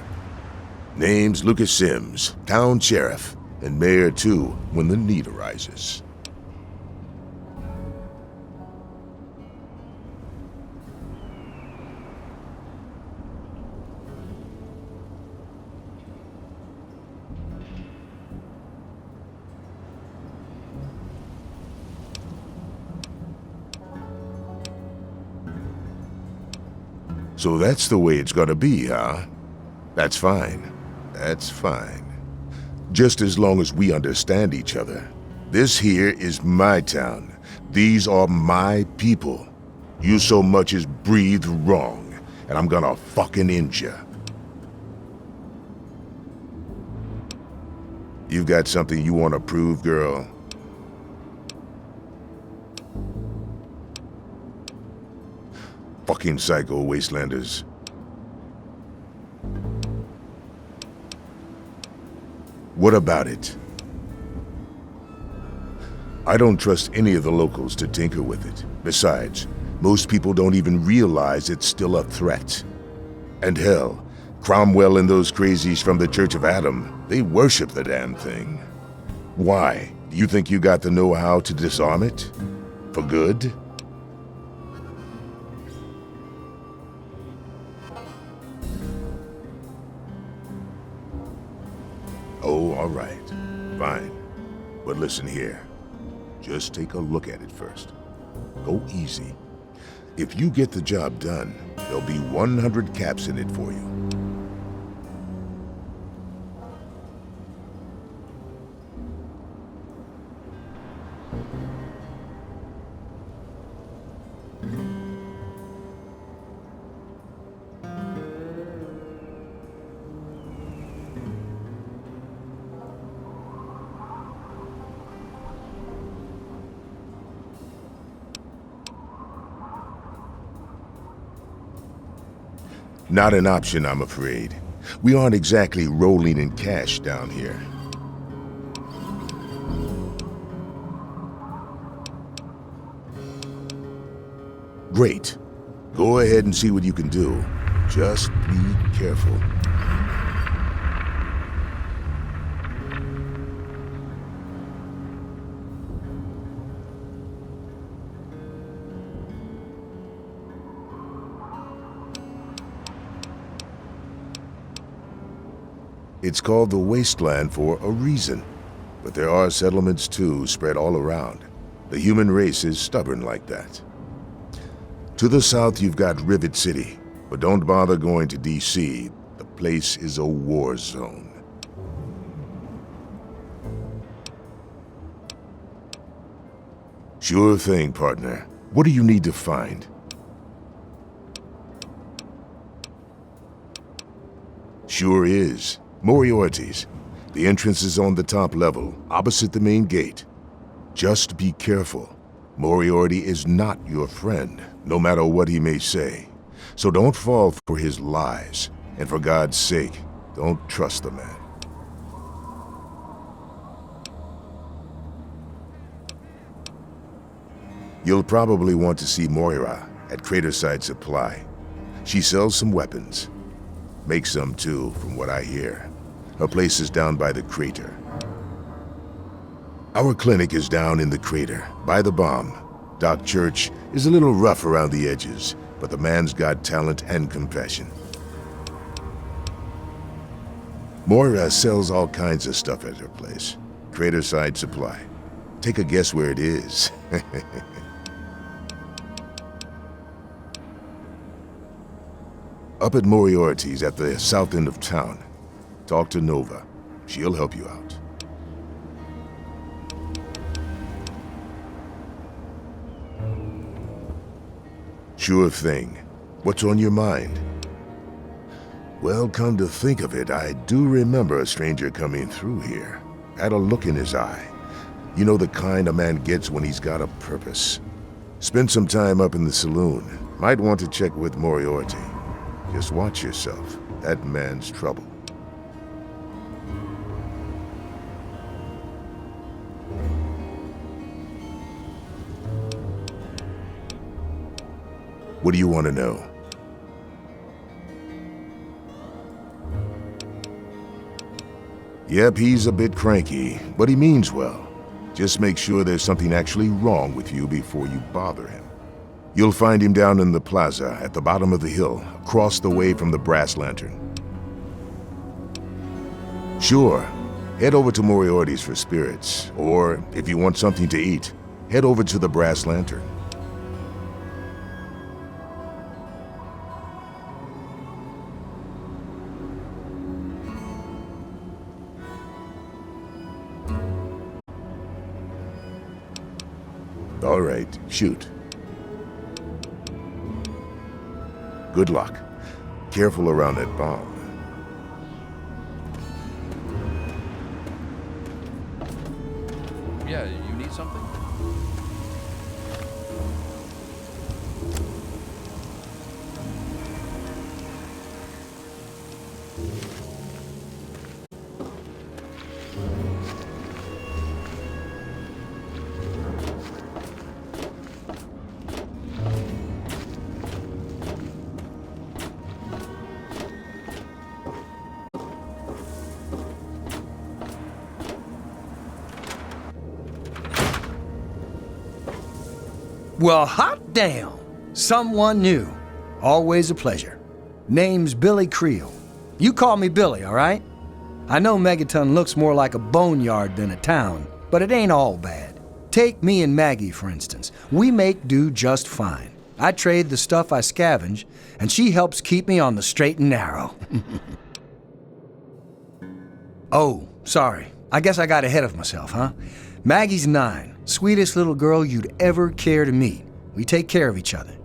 Name's Lucas Sims, town sheriff, and mayor too when the need arises. So that's the way it's gonna be, huh? That's fine. That's fine. Just as long as we understand each other. This here is my town. These are my people. You so much as breathe wrong, and I'm gonna fucking end ya. You've got something you wanna prove, girl? Fucking psycho wastelanders. What about it? I don't trust any of the locals to tinker with it. Besides, most people don't even realize it's still a threat. And hell, Cromwell and those crazies from the Church of Adam, they worship the damn thing. Why? Do you think you got the know-how to disarm it? For good? Oh, all right. Fine. But listen here. Just take a look at it first. Go easy. If you get the job done, there'll be 100 caps in it for you. Not an option, I'm afraid. We aren't exactly rolling in cash down here. Great. Go ahead and see what you can do. Just be careful. It's called the Wasteland for a reason, but there are settlements too spread all around. The human race is stubborn like that. To the south you've got Rivet City, but don't bother going to DC. The place is a war zone. Sure thing, partner. What do you need to find? Sure is. Moriarty's. The entrance is on the top level, opposite the main gate. Just be careful. Moriarty is not your friend, no matter what he may say. So don't fall for his lies. And for God's sake, don't trust the man. You'll probably want to see Moira at Craterside Supply. She sells some weapons. Makes some too, from what I hear. Her place is down by the crater. Our clinic is down in the crater, by the bomb. Doc Church is a little rough around the edges, but the man's got talent and compassion. Moira sells all kinds of stuff at her place. Craterside Supply. Take a guess where it is. Up at Moriarty's at the south end of town. Talk to Nova. She'll help you out. Sure thing. What's on your mind? Well, come to think of it, I do remember a stranger coming through here. Had a look in his eye. You know the kind a man gets when he's got a purpose. Spend some time up in the saloon. Might want to check with Moriarty. Just watch yourself. That man's trouble. What do you want to know? Yep, he's a bit cranky, but he means well. Just make sure there's something actually wrong with you before you bother him. You'll find him down in the plaza at the bottom of the hill, across the way from the Brass Lantern. Sure, head over to Moriarty's for spirits, or if you want something to eat, head over to the Brass Lantern. All right, shoot. Good luck. Careful around that bomb. Yeah, you need something? Well, hot damn! Someone new. Always a pleasure. Name's Billy Creel. You call me Billy, all right? I know Megaton looks more like a boneyard than a town, but it ain't all bad. Take me and Maggie, for instance. We make do just fine. I trade the stuff I scavenge, and she helps keep me on the straight and narrow. Oh, sorry. I guess I got ahead of myself, huh? Maggie's 9. Sweetest little girl you'd ever care to meet. We take care of each other.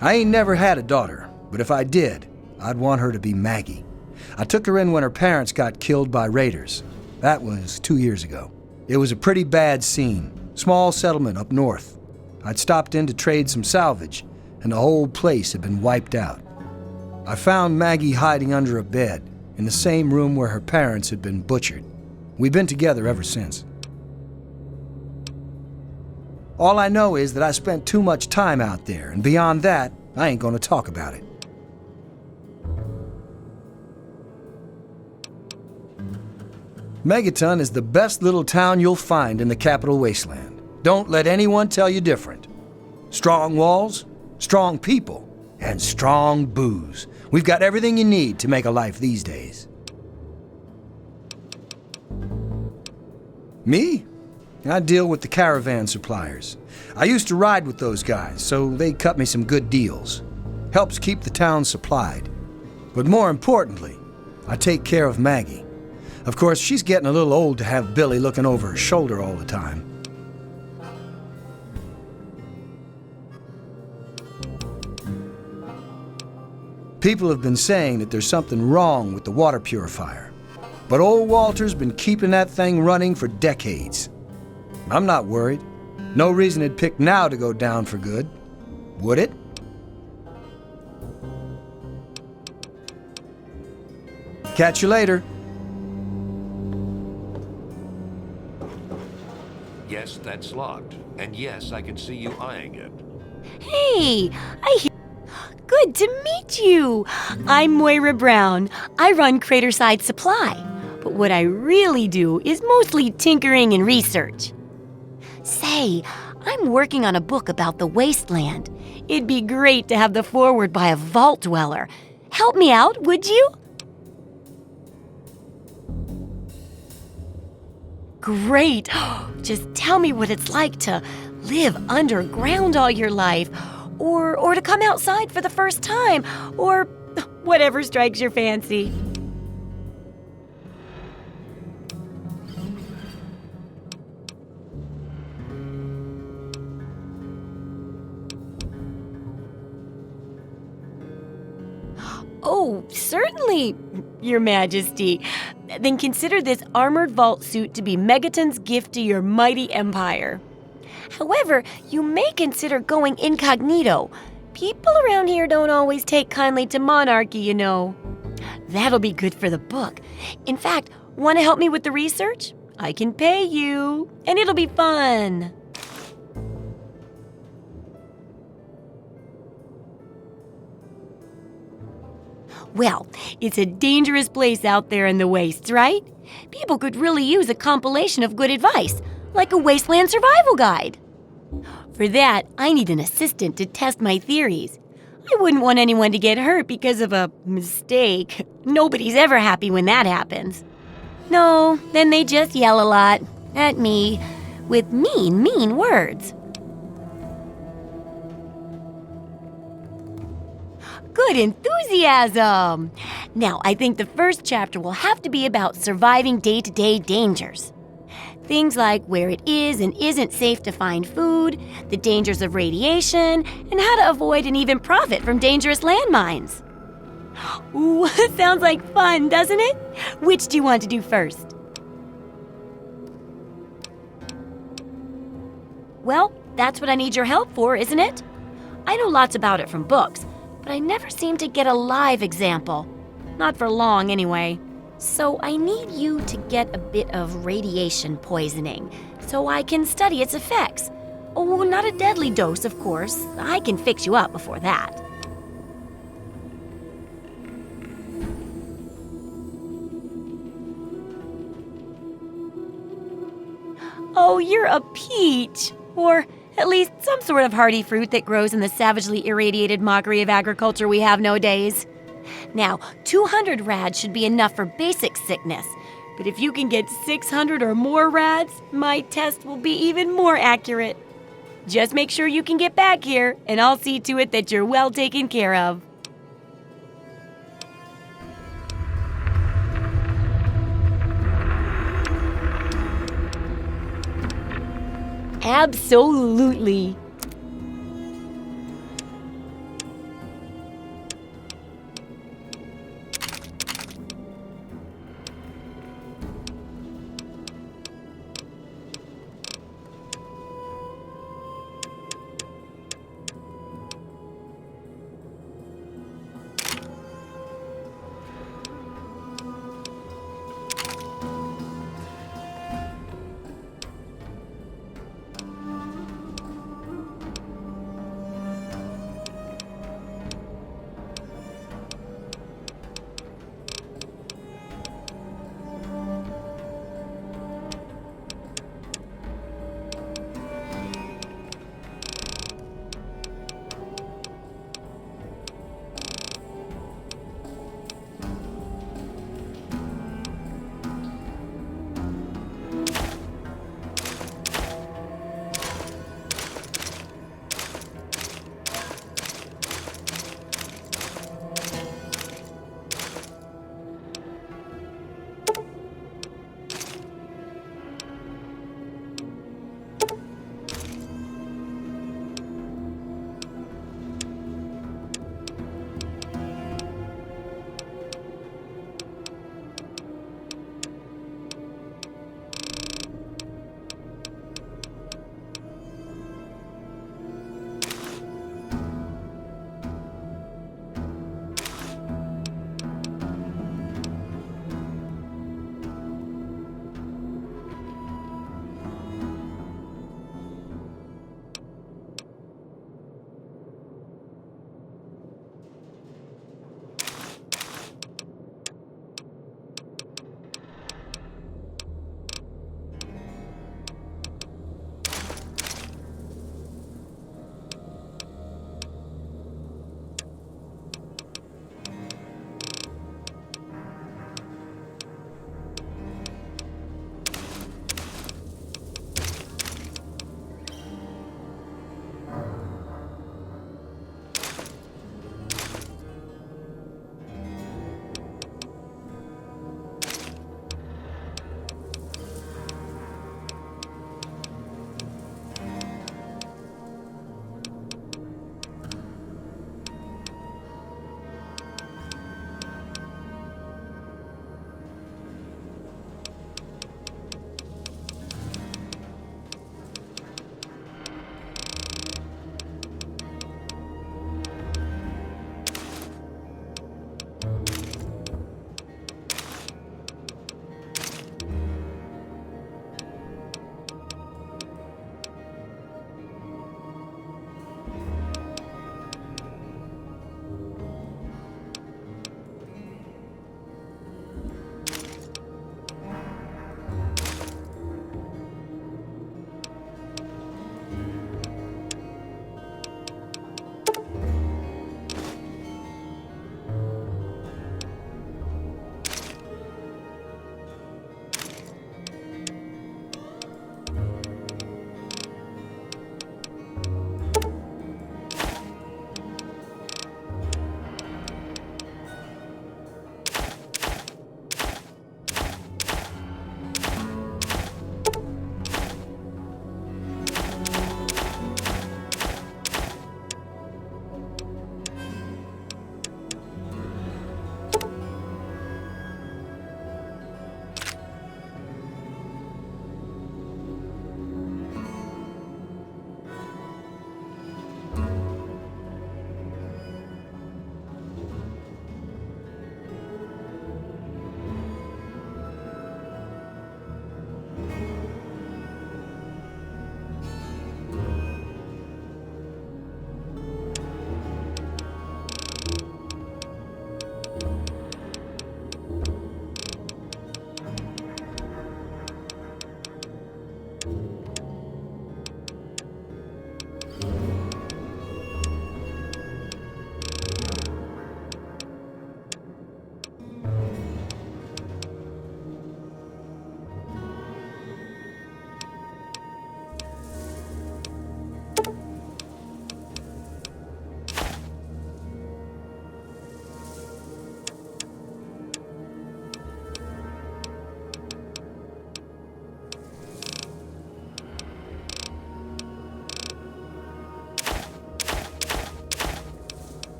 I ain't never had a daughter, but if I did, I'd want her to be Maggie. I took her in when her parents got killed by raiders. That was 2 years ago. It was a pretty bad scene. Small settlement up north. I'd stopped in to trade some salvage, and the whole place had been wiped out. I found Maggie hiding under a bed in the same room where her parents had been butchered. We've been together ever since. All I know is that I spent too much time out there, and beyond that, I ain't gonna talk about it. Megaton is the best little town you'll find in the Capital Wasteland. Don't let anyone tell you different. Strong walls, strong people, and strong booze. We've got everything you need to make a life these days. Me? I deal with the caravan suppliers. I used to ride with those guys, so they cut me some good deals. Helps keep the town supplied. But more importantly, I take care of Maggie. Of course, she's getting a little old to have Billy looking over her shoulder all the time. People have been saying that there's something wrong with the water purifier. But old Walter's been keeping that thing running for decades. I'm not worried. No reason it'd pick now to go down for good. Would it? Catch you later. Yes, that's locked. And yes, I can see you eyeing it. Hey, good to meet you. I'm Moira Brown. I run Craterside Supply. But what I really do is mostly tinkering and research. Say, I'm working on a book about the wasteland. It'd be great to have the foreword by a vault dweller. Help me out, would you? Great. Just tell me what it's like to live underground all your life, or to come outside for the first time, or whatever strikes your fancy. Oh, certainly, Your Majesty. Then consider this armored vault suit to be Megaton's gift to your mighty empire. However, you may consider going incognito. People around here don't always take kindly to monarchy, you know. That'll be good for the book. In fact, want to help me with the research? I can pay you, and it'll be fun. Well, it's a dangerous place out there in the wastes, right? People could really use a compilation of good advice, like a wasteland survival guide. For that, I need an assistant to test my theories. I wouldn't want anyone to get hurt because of a mistake. Nobody's ever happy when that happens. No, then they just yell a lot at me with mean words. Good enthusiasm! Now, I think the first chapter will have to be about surviving day-to-day dangers. Things like where it is and isn't safe to find food, the dangers of radiation, and how to avoid and even profit from dangerous landmines. Ooh, sounds like fun, doesn't it? Which do you want to do first? Well, that's what I need your help for, isn't it? I know lots about it from books, but I never seem to get a live example. Not for long, anyway. So I need you to get a bit of radiation poisoning, so I can study its effects. Oh, not a deadly dose, of course. I can fix you up before that. Oh, you're a peach! Or at least some sort of hardy fruit that grows in the savagely irradiated mockery of agriculture we have nowadays. Now, 200 rads should be enough for basic sickness, but if you can get 600 or more rads, my test will be even more accurate. Just make sure you can get back here, and I'll see to it that you're well taken care of. Absolutely.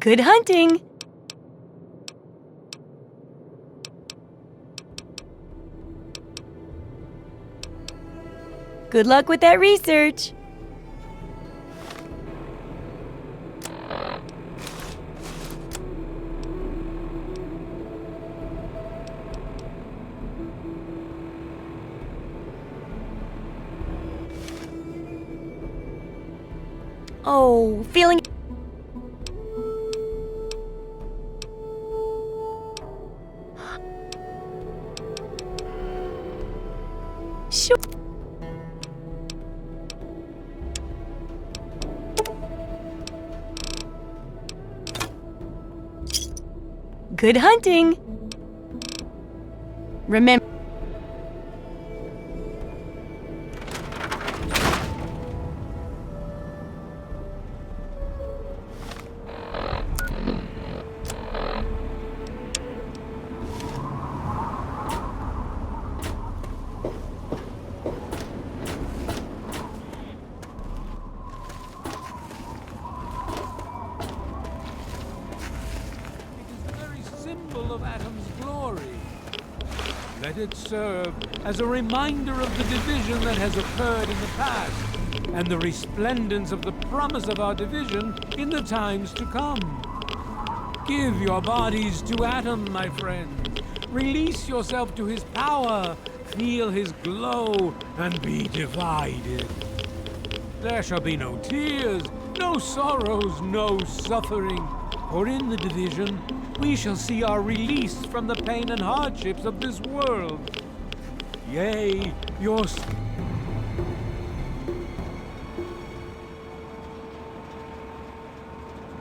Good hunting! Good luck with that research! Oh, feeling... Sure. Good hunting! Remember... Of Atom's glory. Let it serve as a reminder of the division that has occurred in the past, and the resplendence of the promise of our division in the times to come. Give your bodies to Atom, my friends. Release yourself to his power, feel his glow, and be divided. There shall be no tears, no sorrows, no suffering, for in the division we shall see our release from the pain and hardships of this world. Yea, your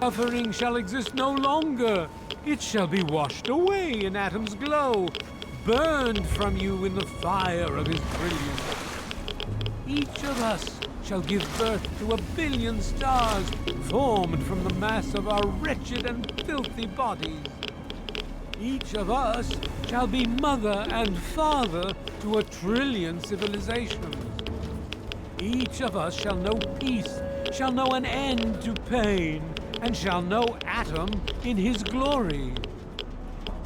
suffering shall exist no longer. It shall be washed away in Atom's glow, burned from you in the fire of his brilliance. Each of us shall give birth to 1 billion stars formed from the mass of our wretched and filthy bodies. Each of us shall be mother and father to 1 trillion civilizations. Each of us shall know peace, shall know an end to pain, and shall know Atom in his glory.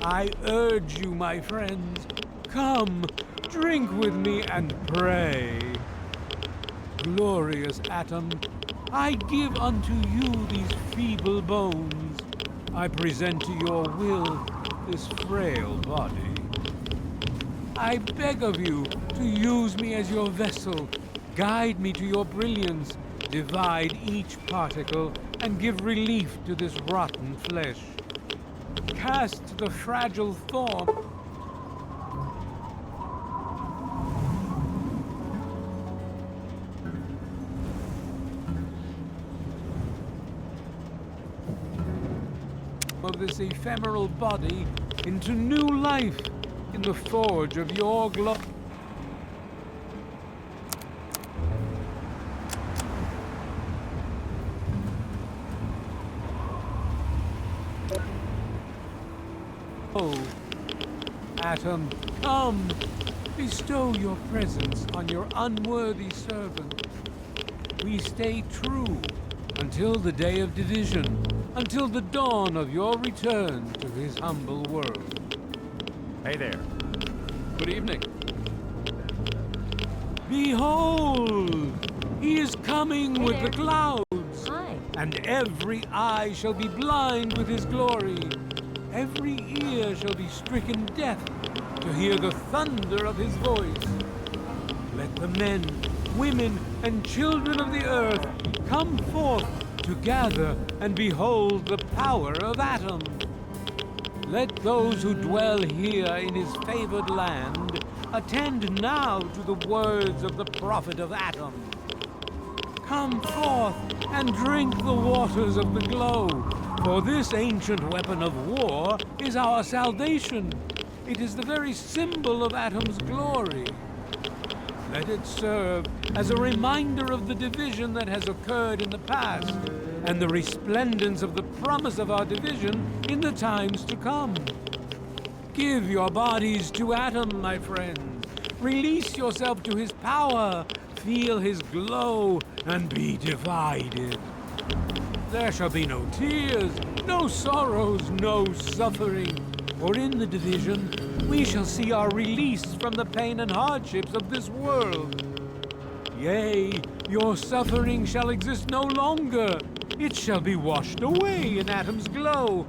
I urge you, my friends, come, drink with me and pray. Glorious Atom, I give unto you these feeble bones. I present to your will this frail body. I beg of you to use me as your vessel, guide me to your brilliance, divide each particle, and give relief to this rotten flesh. Cast the fragile form of this ephemeral body into new life in the forge of your glory. Oh, Atom, come, bestow your presence on your unworthy servant. We stay true until the day of division, until the dawn of your return to his humble world. Hey there. Good evening. Behold, he is coming Hey with there. the clouds, Hi. and every eye shall be blind with his glory. Every ear shall be stricken deaf to hear the thunder of his voice. Let the men, women, and children of the earth come forth to gather and behold the power of Atom. Let those who dwell here in his favored land attend now to the words of the prophet of Atom. Come forth and drink the waters of the glow, for this ancient weapon of war is our salvation. It is the very symbol of Atom's glory. Let it serve as a reminder of the division that has occurred in the past, and the resplendence of the promise of our division in the times to come. Give your bodies to Atom, my friends. Release yourself to his power. Feel his glow and be divided. There shall be no tears, no sorrows, no suffering. For in the division, we shall see our release from the pain and hardships of this world. Yea, your suffering shall exist no longer. It shall be washed away in Atom's glow,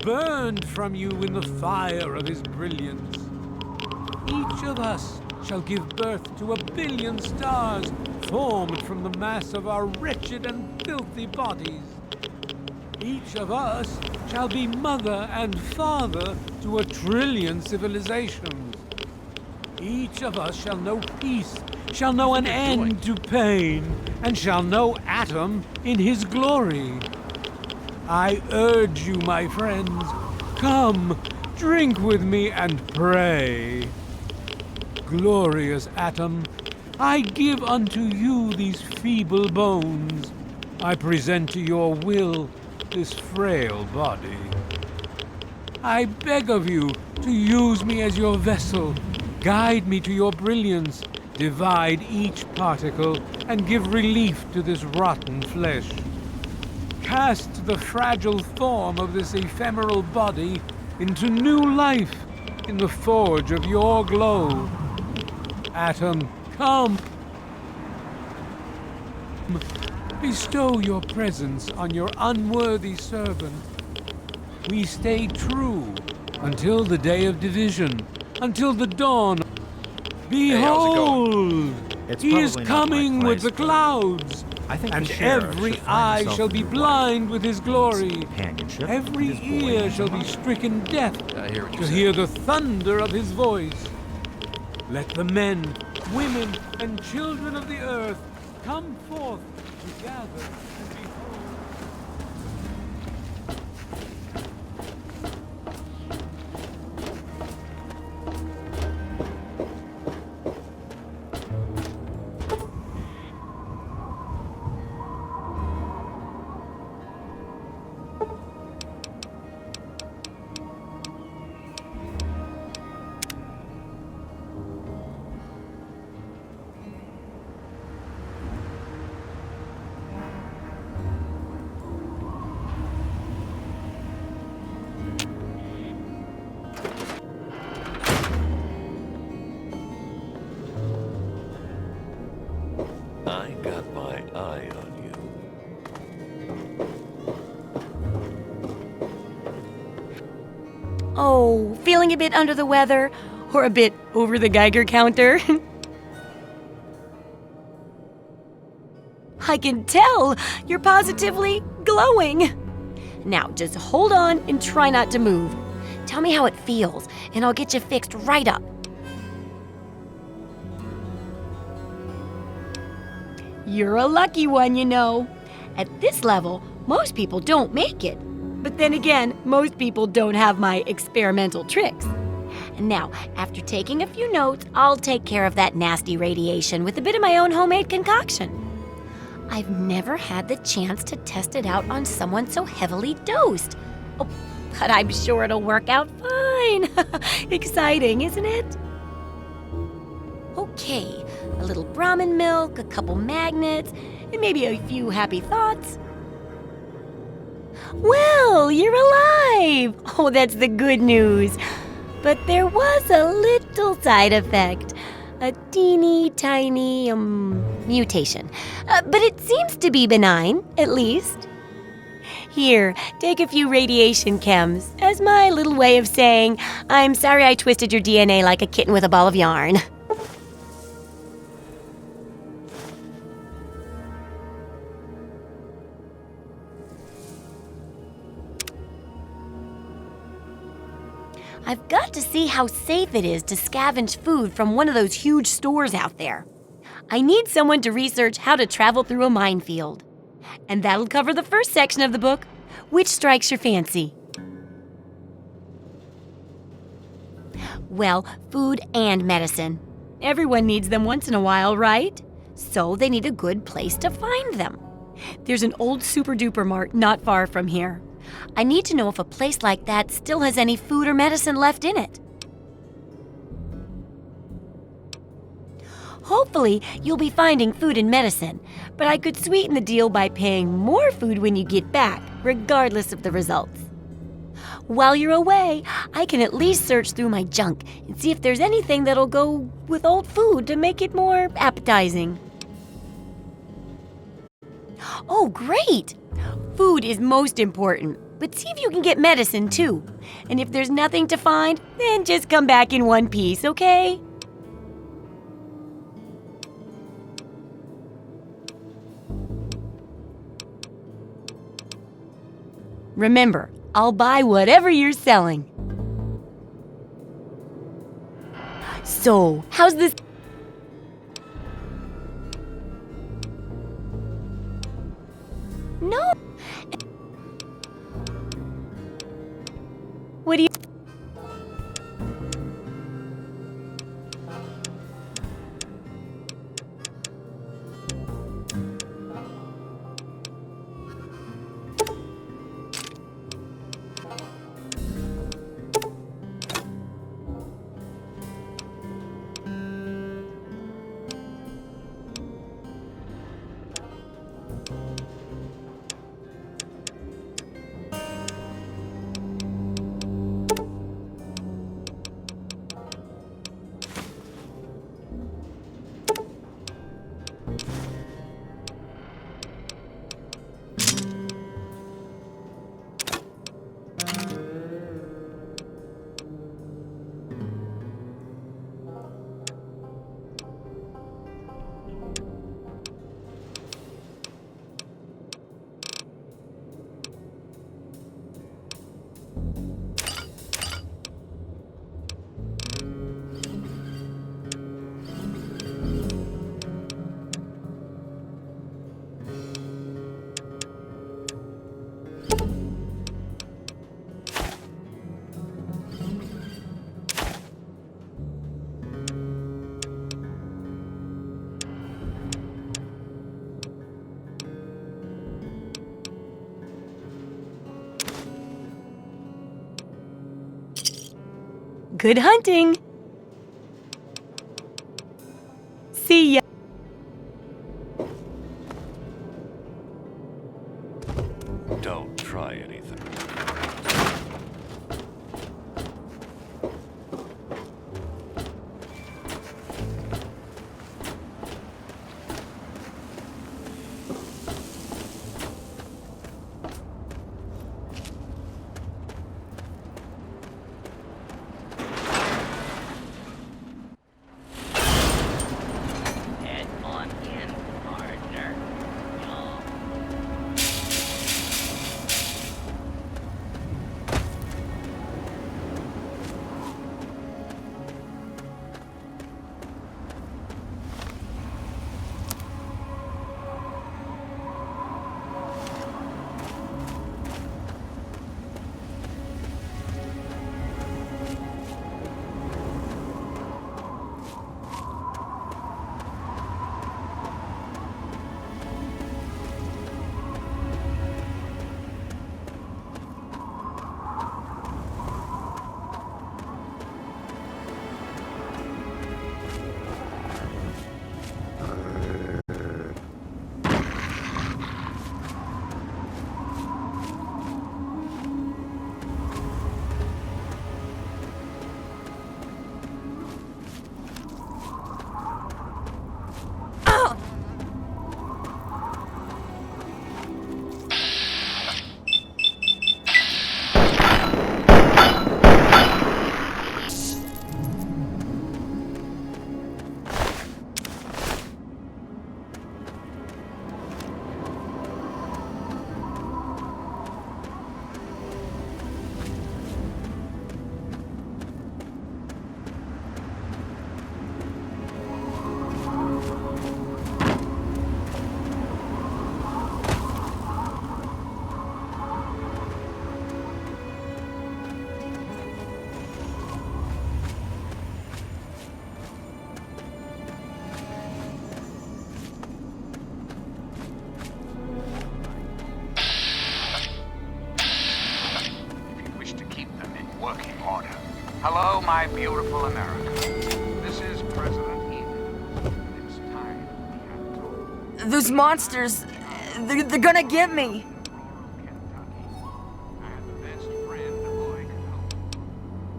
burned from you in the fire of his brilliance. Each of us shall give birth to 1,000,000,000 stars, formed from the mass of our wretched and filthy bodies. Each of us shall be mother and father to 1,000,000,000,000 civilizations. Each of us shall know peace, shall know an end to pain, and shall know Atom in his glory. I urge you, my friends, come, drink with me and pray. Glorious Atom, I give unto you these feeble bones. I present to your will this frail body. I beg of you to use me as your vessel, guide me to your brilliance, divide each particle, and give relief to this rotten flesh. Cast the fragile form of this ephemeral body into new life in the forge of your glow. Atom, come. Bestow your presence on your unworthy servant. We stay true until the day of division, until the dawn. Behold, he is coming with the clouds, and every eye shall be blind with his glory. Every ear shall be stricken deaf to hear the thunder of his voice. Let the men, women, and children of the earth come forth to gather and behold. I got my eye on you. Oh, feeling a bit under the weather? Or a bit over the Geiger counter? I can tell! You're positively glowing! Now, just hold on and try not to move. Tell me how it feels, and I'll get you fixed right up. You're a lucky one, you know. At this level, most people don't make it. But then again, most people don't have my experimental tricks. And now, after taking a few notes, I'll take care of that nasty radiation with a bit of my own homemade concoction. I've never had the chance to test it out on someone so heavily dosed. Oh, but I'm sure it'll work out fine. Exciting, isn't it? Okay, a little Brahmin milk, a couple magnets, and maybe a few happy thoughts. Well, you're alive! Oh, that's the good news. But there was a little side effect. A teeny tiny mutation. But it seems to be benign, at least. Here, take a few radiation chems as my little way of saying, I'm sorry I twisted your DNA like a kitten with a ball of yarn. I've got to see how safe it is to scavenge food from one of those huge stores out there. I need someone to research how to travel through a minefield. And that'll cover the first section of the book. Which strikes your fancy? Well, food and medicine. Everyone needs them once in a while, right? So they need a good place to find them. There's an old super-duper mart not far from here. I need to know if a place like that still has any food or medicine left in it. Hopefully, you'll be finding food and medicine, but I could sweeten the deal by paying more food when you get back, regardless of the results. While you're away, I can at least search through my junk and see if there's anything that'll go with old food to make it more appetizing. Oh, great! Food is most important, but see if you can get medicine too. And if there's nothing to find, then just come back in one piece, okay? Remember, I'll buy whatever you're selling. So, how's this? No. What do you? Good hunting! See ya! Don't try anything. Hello, my beautiful America. This is President Eden. Those monsters, they're gonna get me.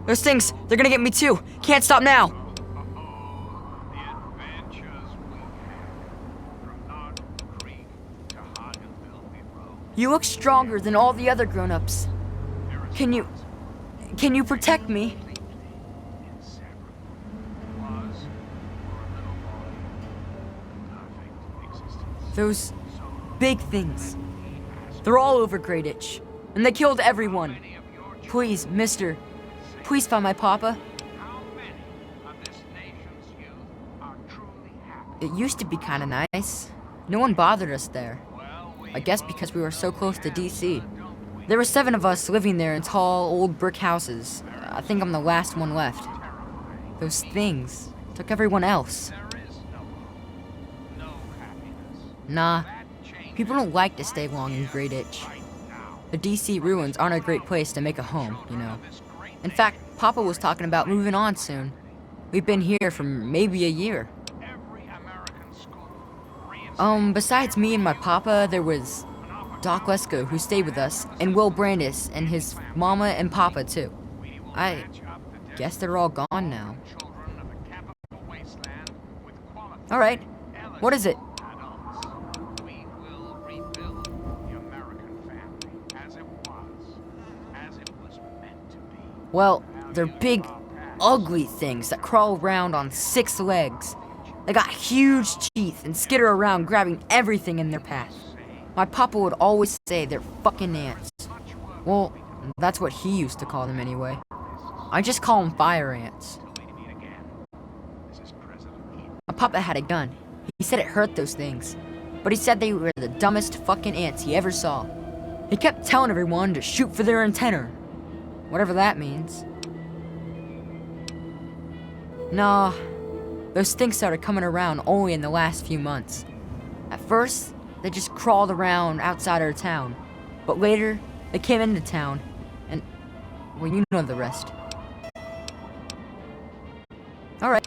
Those things, they're gonna get me too. Can't stop now. You look stronger than all the other grown-ups. Can you protect me? Those big things. They're all over Greyditch, and they killed everyone. Please, mister, please find my papa. It used to be kinda nice. No one bothered us there. I guess because we were so close to DC. There were 7 of us living there in tall, old brick houses. I think I'm the last one left. Those things took everyone else. Nah, people don't like to stay long in Greyditch. The DC ruins aren't a great place to make a home, you know. In fact, Papa was talking about moving on soon. We've been here for maybe a year. Besides me and my papa, there was Doc Lesko, who stayed with us, and Will Brandis, and his mama and papa, too. I guess they're all gone now. Alright, what is it? Well, they're big, ugly things that crawl around on 6 legs. They got huge teeth and skitter around grabbing everything in their path. My papa would always say they're fucking ants. Well, that's what he used to call them anyway. I just call them fire ants. My papa had a gun. He said it hurt those things. But he said they were the dumbest fucking ants he ever saw. He kept telling everyone to shoot for their antenna. Whatever that means. Nah. Those things started coming around only in the last few months. At first, they just crawled around outside our town. But later, they came into town, and, well, you know the rest. Alright.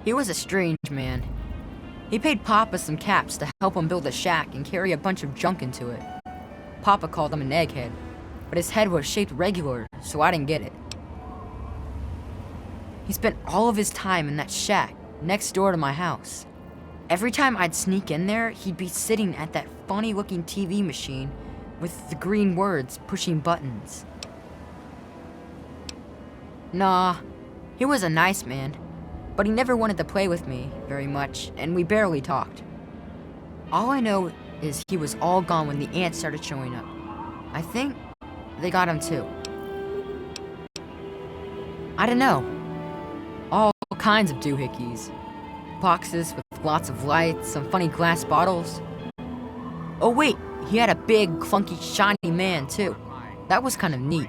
He was a strange man. He paid Papa some caps to help him build a shack and carry a bunch of junk into it. Papa called him an egghead, but his head was shaped regular, so I didn't get it. He spent all of his time in that shack next door to my house. Every time I'd sneak in there, he'd be sitting at that funny-looking TV machine with the green words pushing buttons. Nah, he was a nice man, but he never wanted to play with me very much, and we barely talked. All I know is he was all gone when the ants started showing up. I think they got him too. I don't know. All kinds of doohickeys. Boxes with lots of lights, some funny glass bottles. Oh wait, he had a big, funky, shiny man too. That was kind of neat.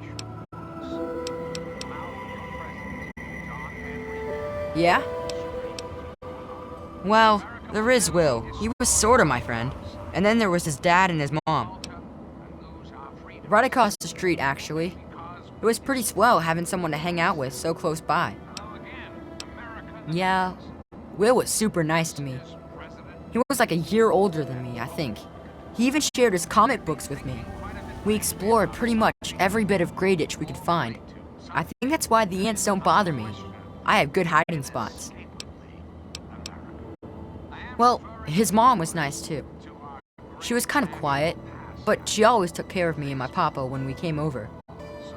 Yeah? Well, there is Will. He was sorta my friend. And then there was his dad and his mom. Right across the street, actually. It was pretty swell having someone to hang out with so close by. Yeah, Will was super nice to me. He was like a year older than me, I think. He even shared his comic books with me. We explored pretty much every bit of Greyditch we could find. I think that's why the ants don't bother me. I have good hiding spots. Well, his mom was nice too. She was kind of quiet, but she always took care of me and my papa when we came over.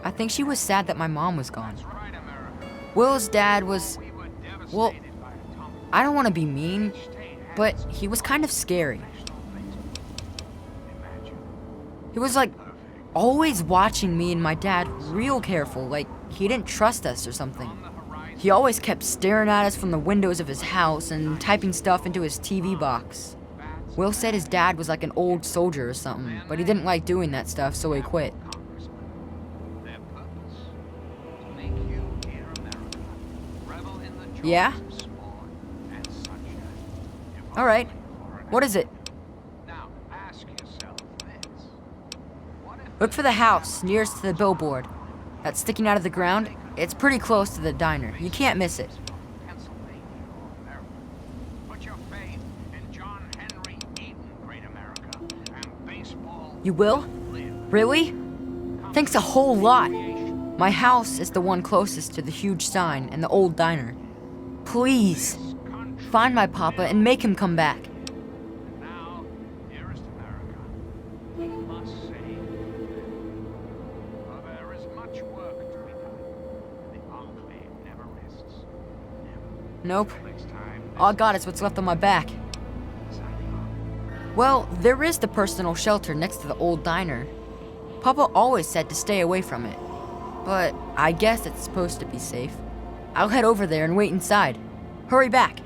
I think she was sad that my mom was gone. Will's dad was... well, I don't want to be mean, but he was kind of scary. He was like always watching me and my dad real careful, like he didn't trust us or something. He always kept staring at us from the windows of his house and typing stuff into his TV box. Will said his dad was like an old soldier or something, but he didn't like doing that stuff, so he quit. Yeah? Alright. What is it? Look for the house nearest to the billboard. That's sticking out of the ground. It's pretty close to the diner. You can't miss it. You will? Really? Thanks a whole lot. My house is the one closest to the huge sign and the old diner. Please, find my papa and make him come back. Nope. All I got is what's left on my back. Well, there is the personal shelter next to the old diner. Papa always said to stay away from it. But I guess it's supposed to be safe. I'll head over there and wait inside. Hurry back.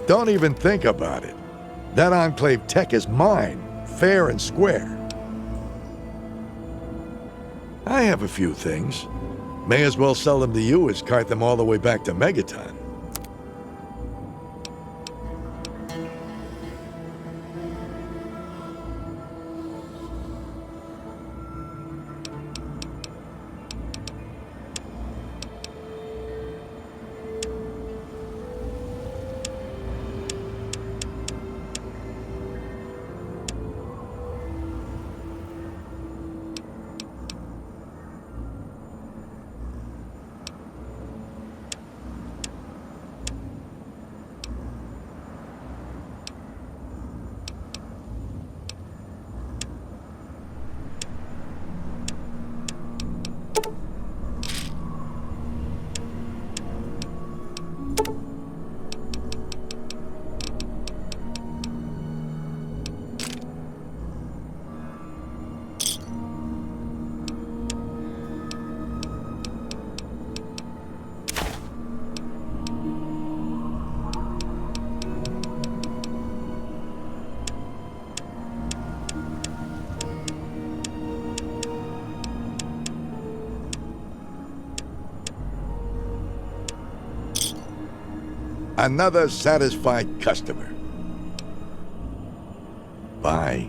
Don't even think about it. That Enclave tech is mine, fair and square. I have a few things. May as well sell them to you as cart them all the way back to Megaton. Another satisfied customer. Bye.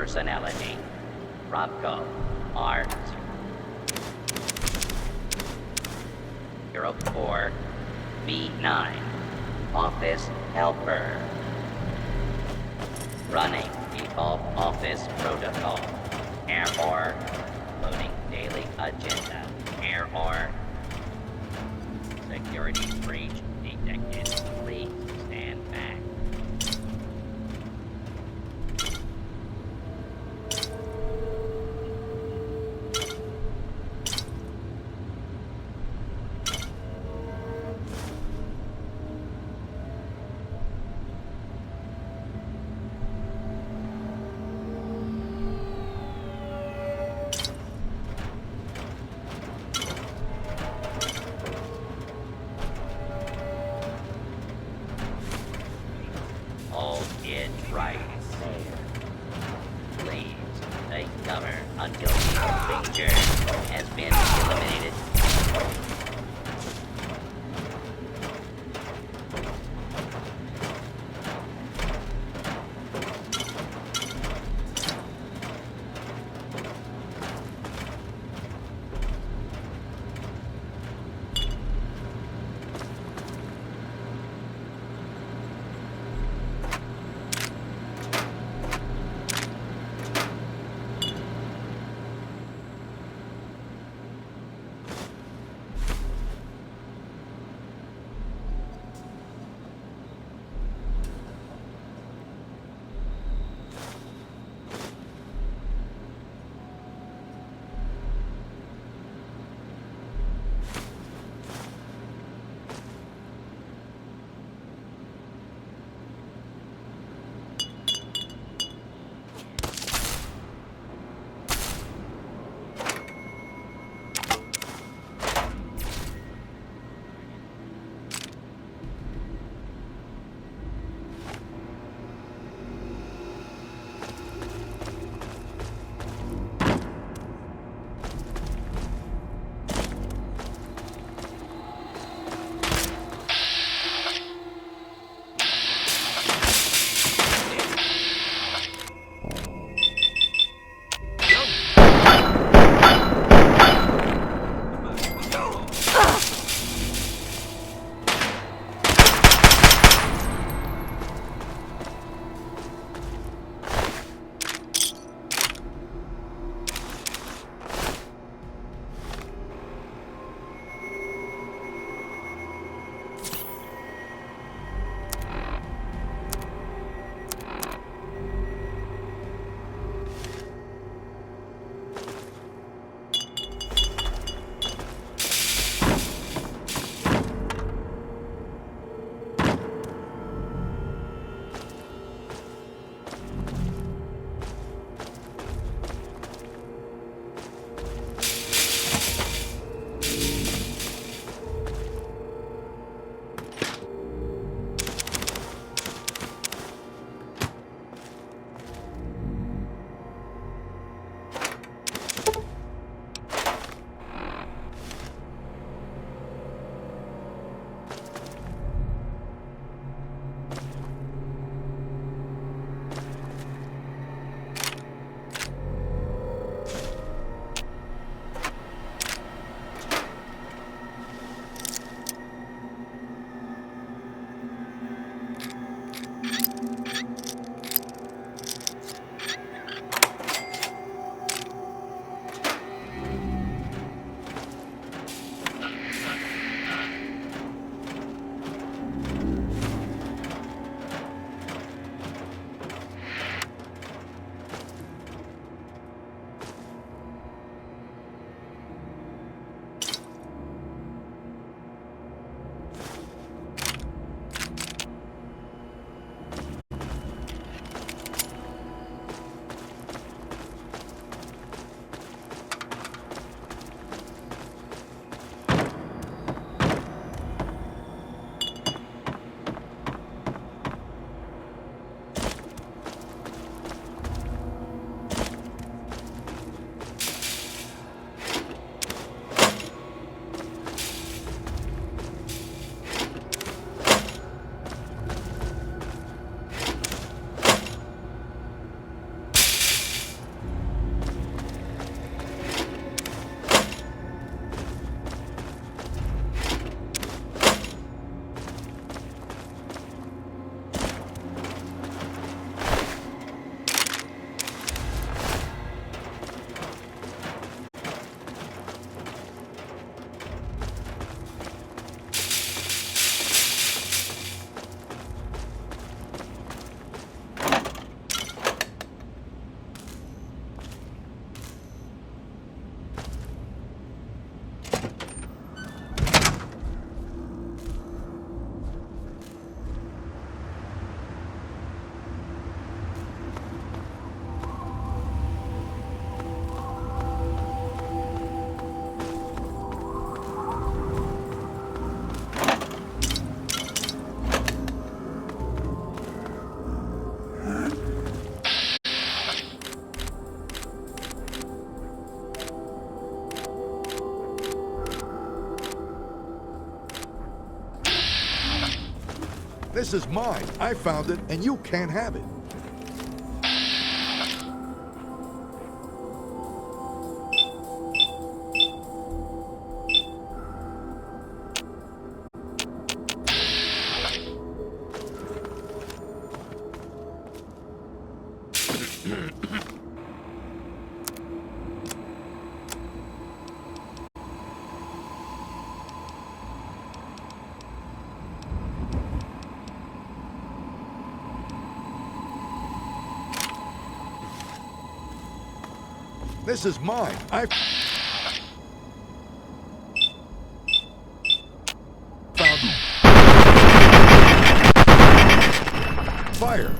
Personality. Robco. Art. 04. B9. Office Helper. Running default office protocol. Error. Loading daily agenda. Error. Security breach detected. Please stand back. This is mine. I found it, and you can't have it. This is mine. I found it. Fire.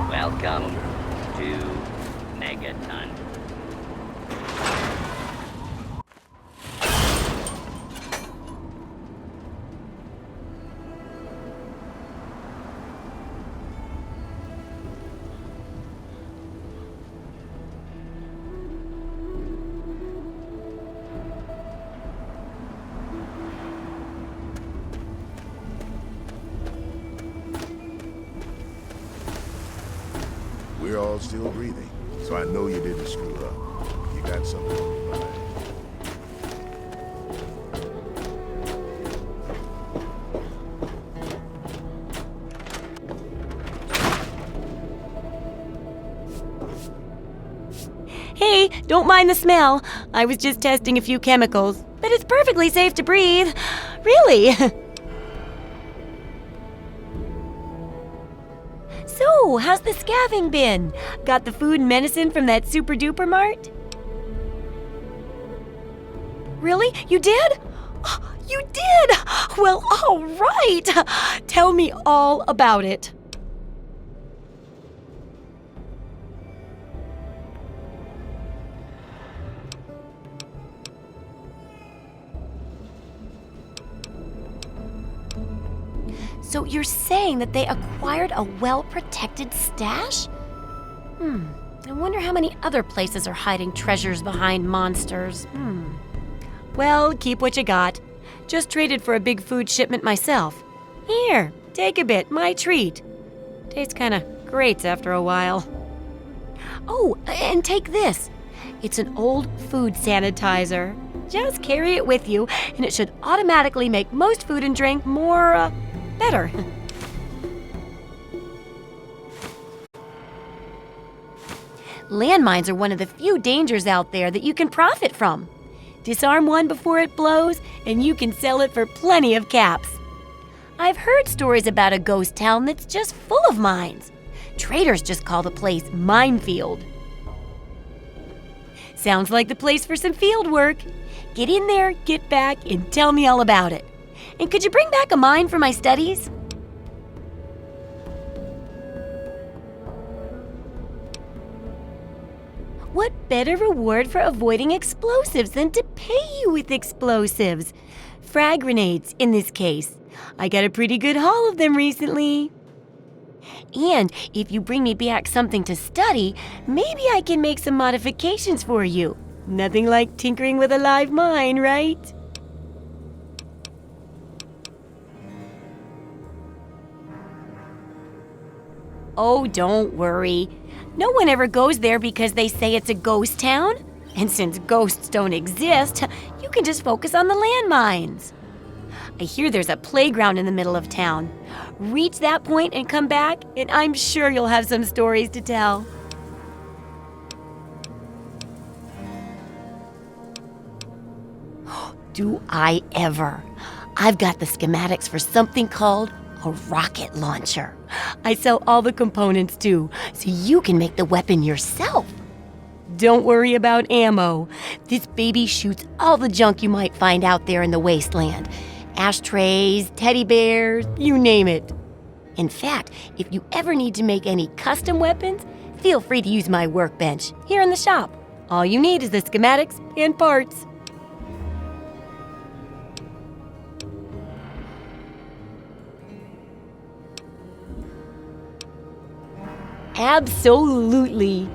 Welcome to Megaton. We're all still breathing, so I know you didn't screw up. You got something on your mind. Hey, don't mind the smell. I was just testing a few chemicals, but it's perfectly safe to breathe. Really. So, how's the scavenging been? Got the food and medicine from that super duper mart? Really? You did? You did? Well, all right. Tell me all about it. So you're saying that they acquired a well-protected stash? I wonder how many other places are hiding treasures behind monsters. Well, keep what you got. Just traded for a big food shipment myself. Here, take a bit, my treat. Tastes kinda great after a while. Oh, and take this. It's an old food sanitizer. Just carry it with you, and it should automatically make most food and drink more, better. Landmines are one of the few dangers out there that you can profit from. Disarm one before it blows, and you can sell it for plenty of caps. I've heard stories about a ghost town that's just full of mines. Traders just call the place Minefield. Sounds like the place for some field work. Get in there, get back, and tell me all about it. And could you bring back a mine for my studies? What better reward for avoiding explosives than to pay you with explosives? Frag grenades, in this case. I got a pretty good haul of them recently. And if you bring me back something to study, maybe I can make some modifications for you. Nothing like tinkering with a live mine, right? Oh, don't worry. No one ever goes there because they say it's a ghost town. And since ghosts don't exist, you can just focus on the landmines. I hear there's a playground in the middle of town. Reach that point and come back, and I'm sure you'll have some stories to tell. Do I ever? I've got the schematics for something called a rocket launcher. I sell all the components too, so you can make the weapon yourself. Don't worry about ammo. This baby shoots all the junk you might find out there in the wasteland. Ashtrays, teddy bears, you name it. In fact, if you ever need to make any custom weapons, feel free to use my workbench here in the shop. All you need is the schematics and parts. Absolutely.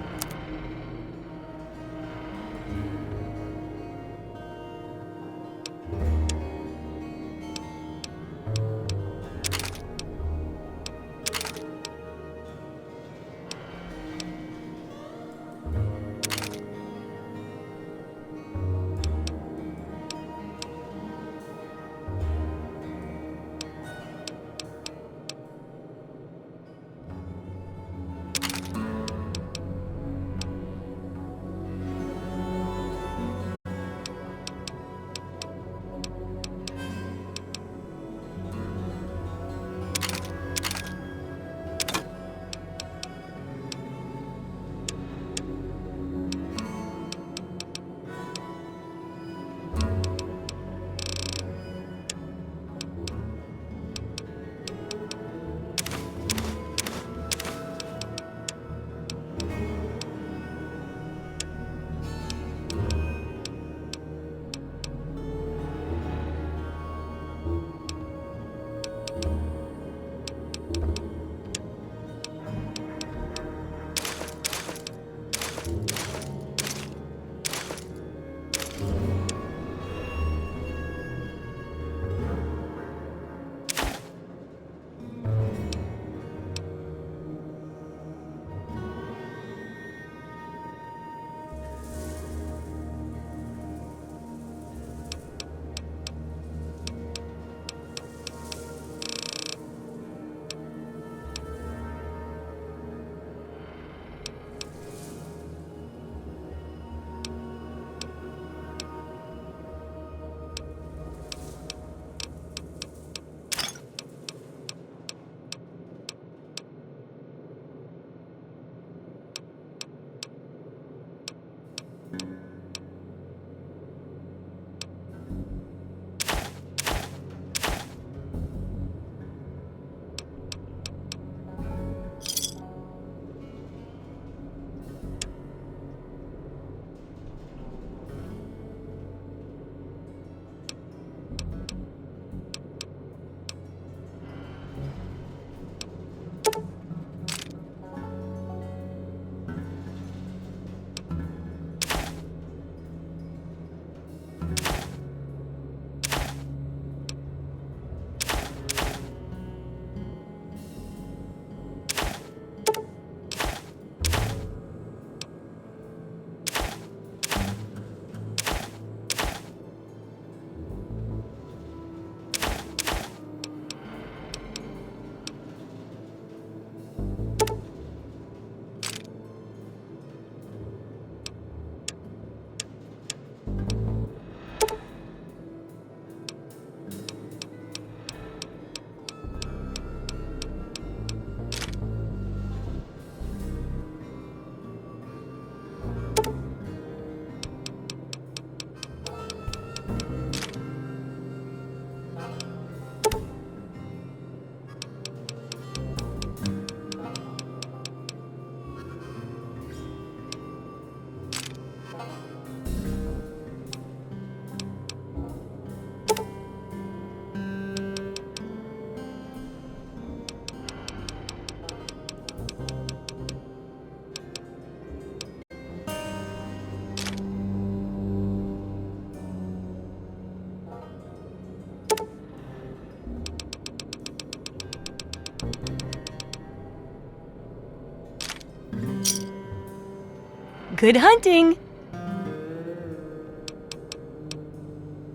Good hunting!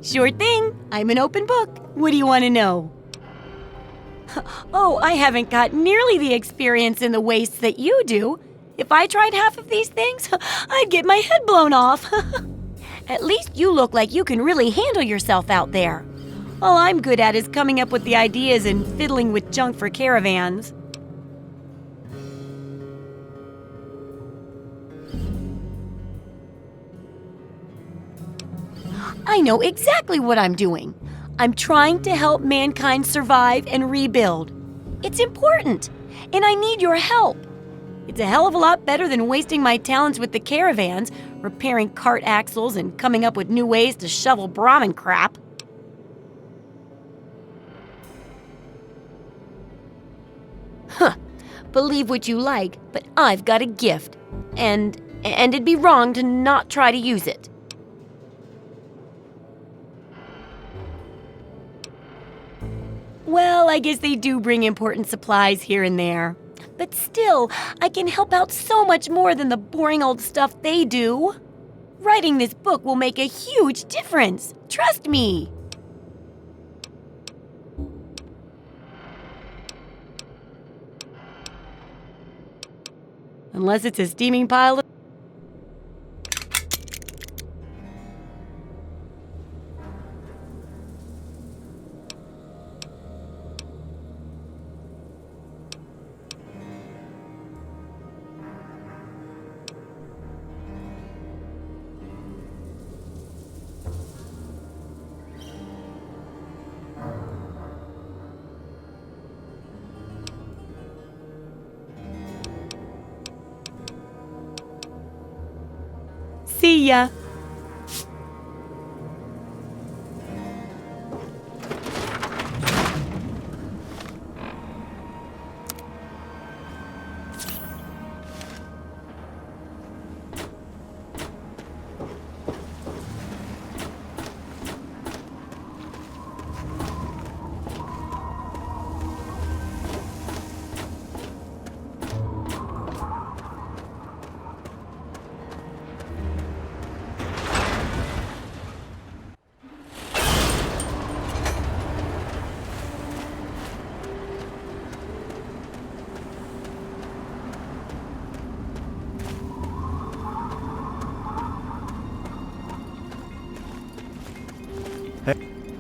Sure thing. I'm an open book. What do you want to know? Oh, I haven't got nearly the experience in the wastes that you do. If I tried half of these things, I'd get my head blown off. At least you look like you can really handle yourself out there. All I'm good at is coming up with the ideas and fiddling with junk for caravans. I know exactly what I'm doing. I'm trying to help mankind survive and rebuild. It's important, and I need your help. It's a hell of a lot better than wasting my talents with the caravans, repairing cart axles and coming up with new ways to shovel Brahmin crap. Huh. Believe what you like, but I've got a gift. And it'd be wrong to not try to use it. Well, I guess they do bring important supplies here and there. But still, I can help out so much more than the boring old stuff they do. Writing this book will make a huge difference. Trust me. Unless it's a steaming pile of... See ya.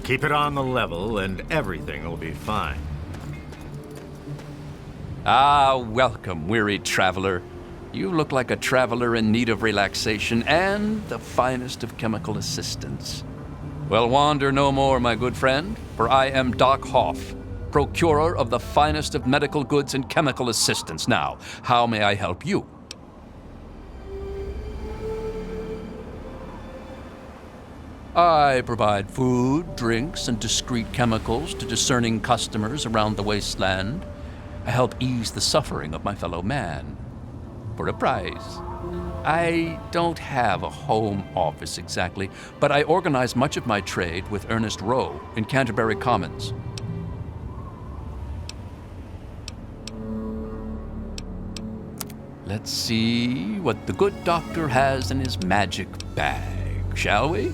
Keep it on the level and everything will be fine. Ah, welcome, weary traveler. You look like a traveler in need of relaxation and the finest of chemical assistance. Well, wander no more, my good friend, for I am Doc Hoff, procurer of the finest of medical goods and chemical assistance. Now, how may I help you? I provide food, drinks, and discreet chemicals to discerning customers around the wasteland. I help ease the suffering of my fellow man. For a price. I don't have a home office exactly, but I organize much of my trade with Ernest Rowe in Canterbury Commons. Let's see what the good doctor has in his magic bag, shall we?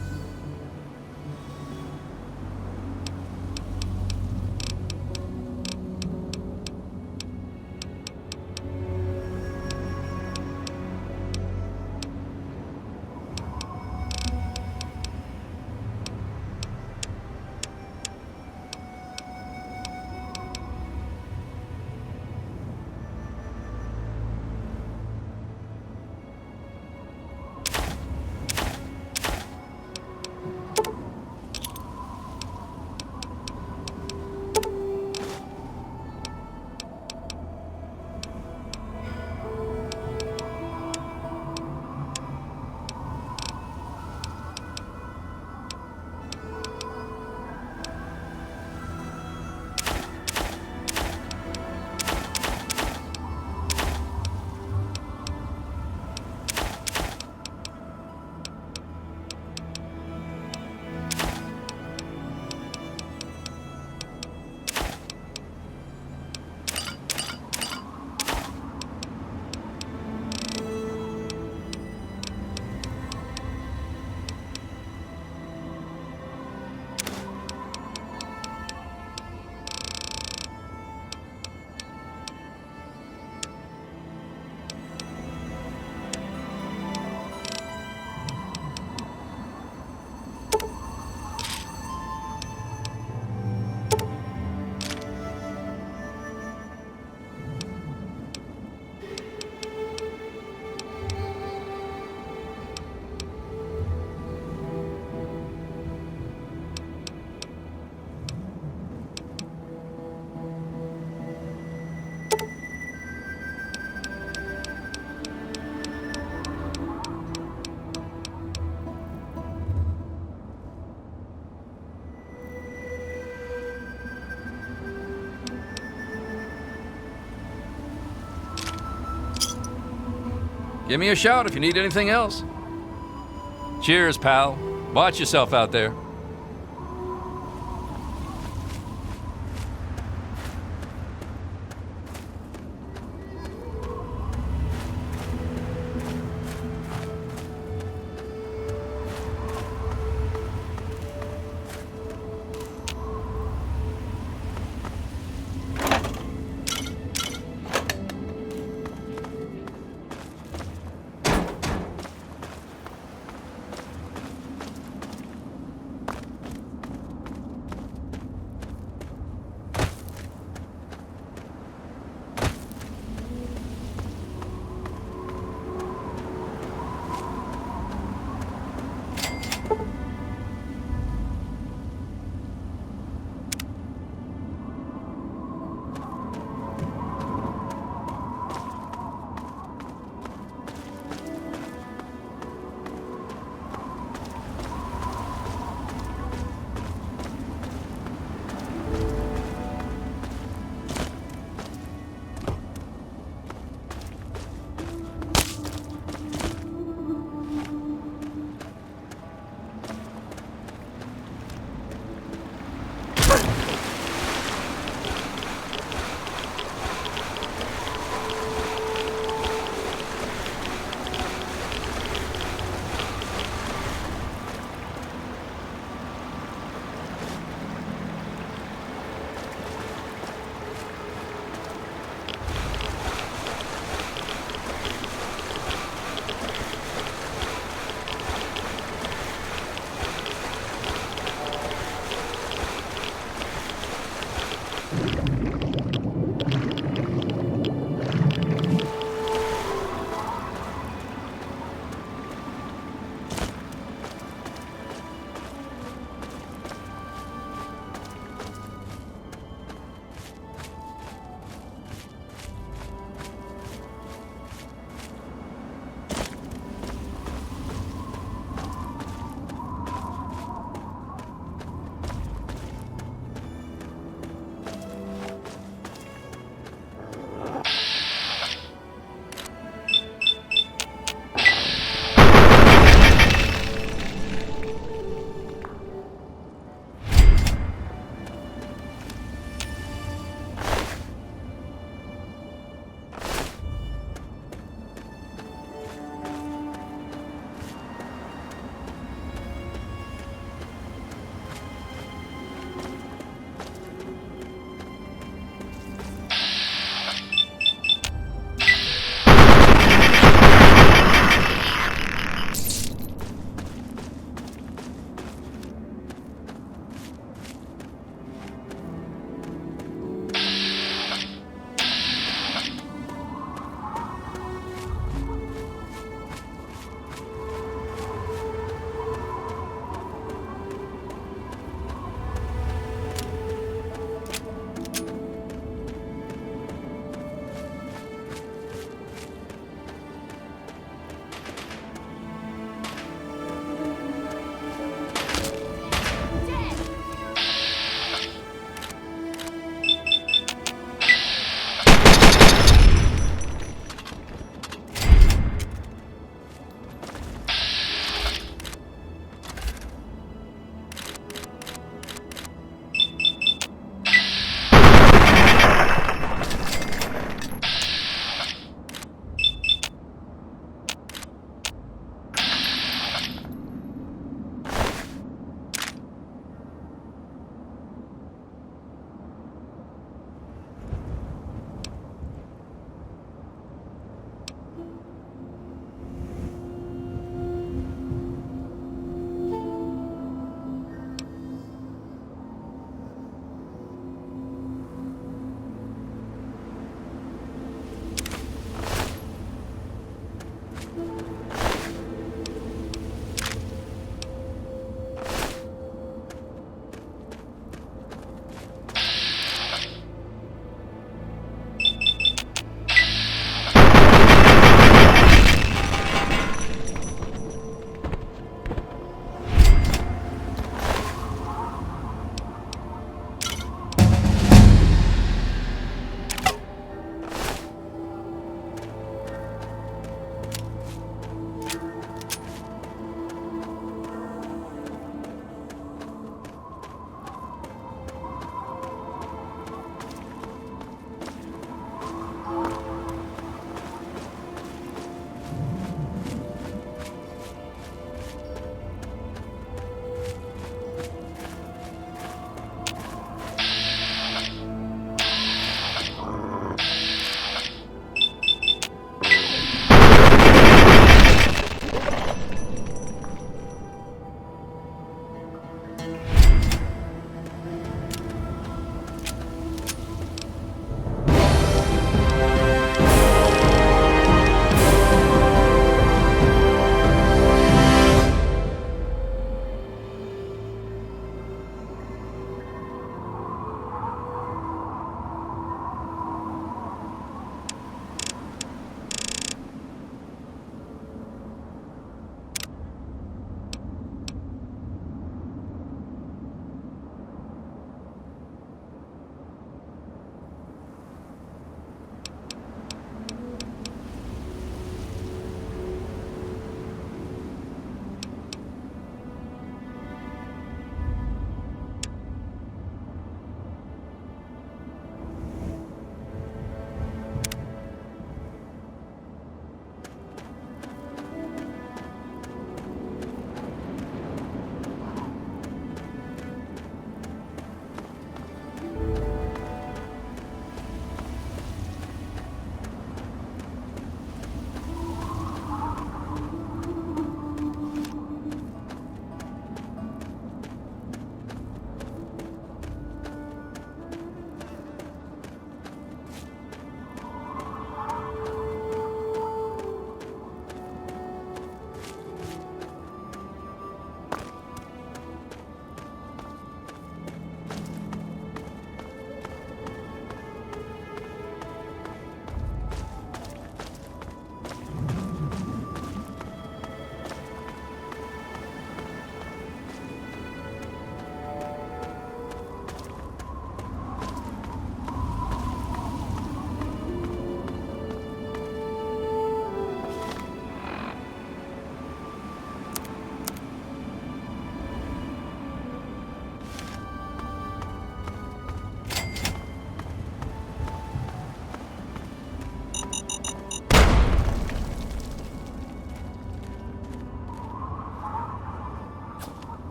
Give me a shout if you need anything else. Cheers, pal. Watch yourself out there.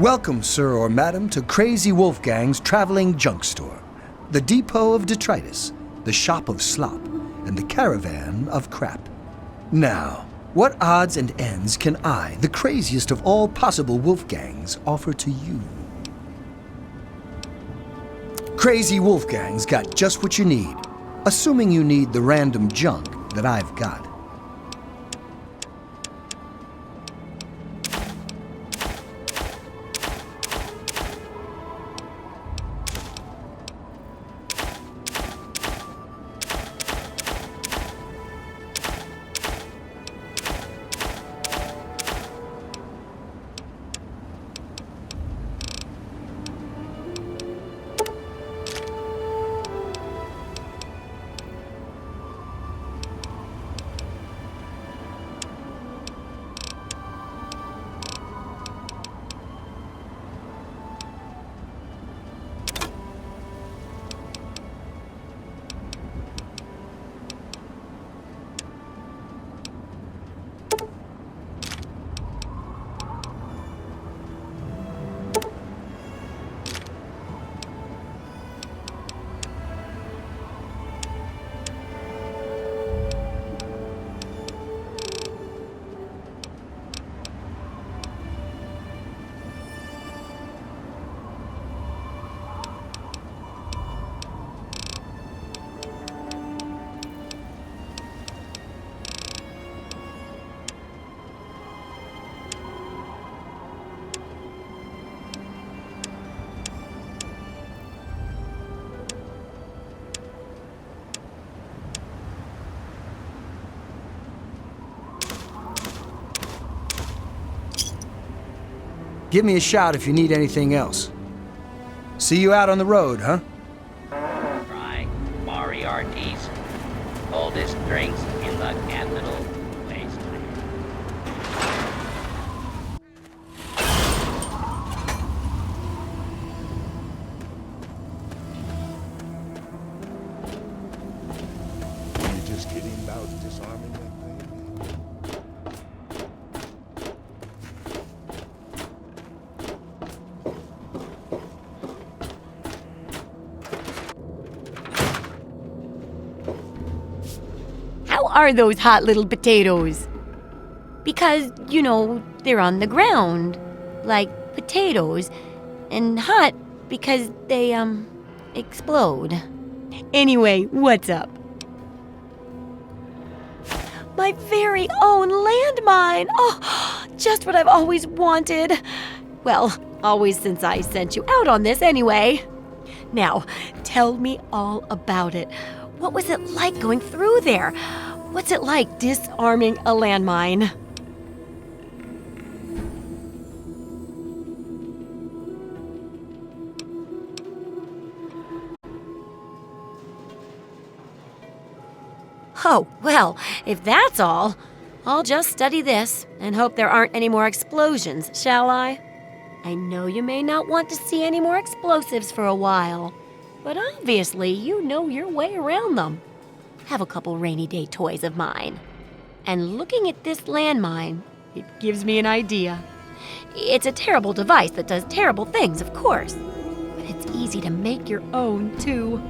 Welcome, sir or madam, to Crazy Wolfgang's traveling junk store, the depot of detritus, the shop of slop, and the caravan of crap. Now, what odds and ends can I, the craziest of all possible Wolfgangs, offer to you? Crazy Wolfgang's got just what you need, assuming you need the random junk that I've got. Give me a shout if you need anything else. See you out on the road, huh? Try Moriarty's coldest drinks in the capital wasteland. Are you just kidding about disarming that thing? How are those hot little potatoes? Because, you know, they're on the ground, like potatoes, and hot because they, explode. Anyway, what's up? My very own landmine! Oh, just what I've always wanted. Well, always since I sent you out on this anyway. Now, tell me all about it. What was it like going through there? What's it like disarming a landmine? Oh, well, if that's all, I'll just study this and hope there aren't any more explosions, shall I? I know you may not want to see any more explosives for a while, but obviously you know your way around them. Have a couple rainy day toys of mine. And looking at this landmine, it gives me an idea. It's a terrible device that does terrible things, of course, but it's easy to make your own, too.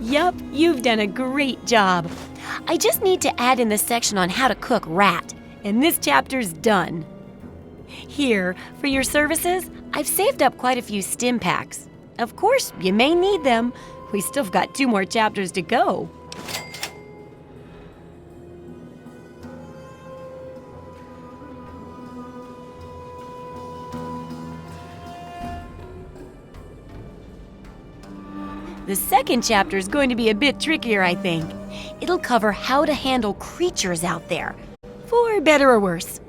Yup, you've done a great job. I just need to add in the section on how to cook rat, and this chapter's done. Here, for your services, I've saved up quite a few stim packs. Of course, you may need them. We still got 2 more chapters to go. The second chapter is going to be a bit trickier, I think. It'll cover how to handle creatures out there, for better or worse.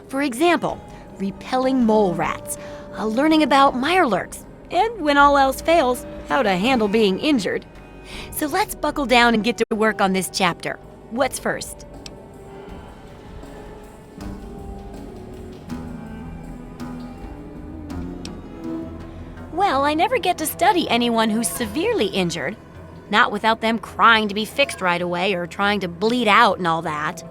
For example, repelling mole rats, learning about mirelurks, and when all else fails, how to handle being injured. So let's buckle down and get to work on this chapter. What's first? Well, I never get to study anyone who's severely injured. Not without them crying to be fixed right away or trying to bleed out and all that.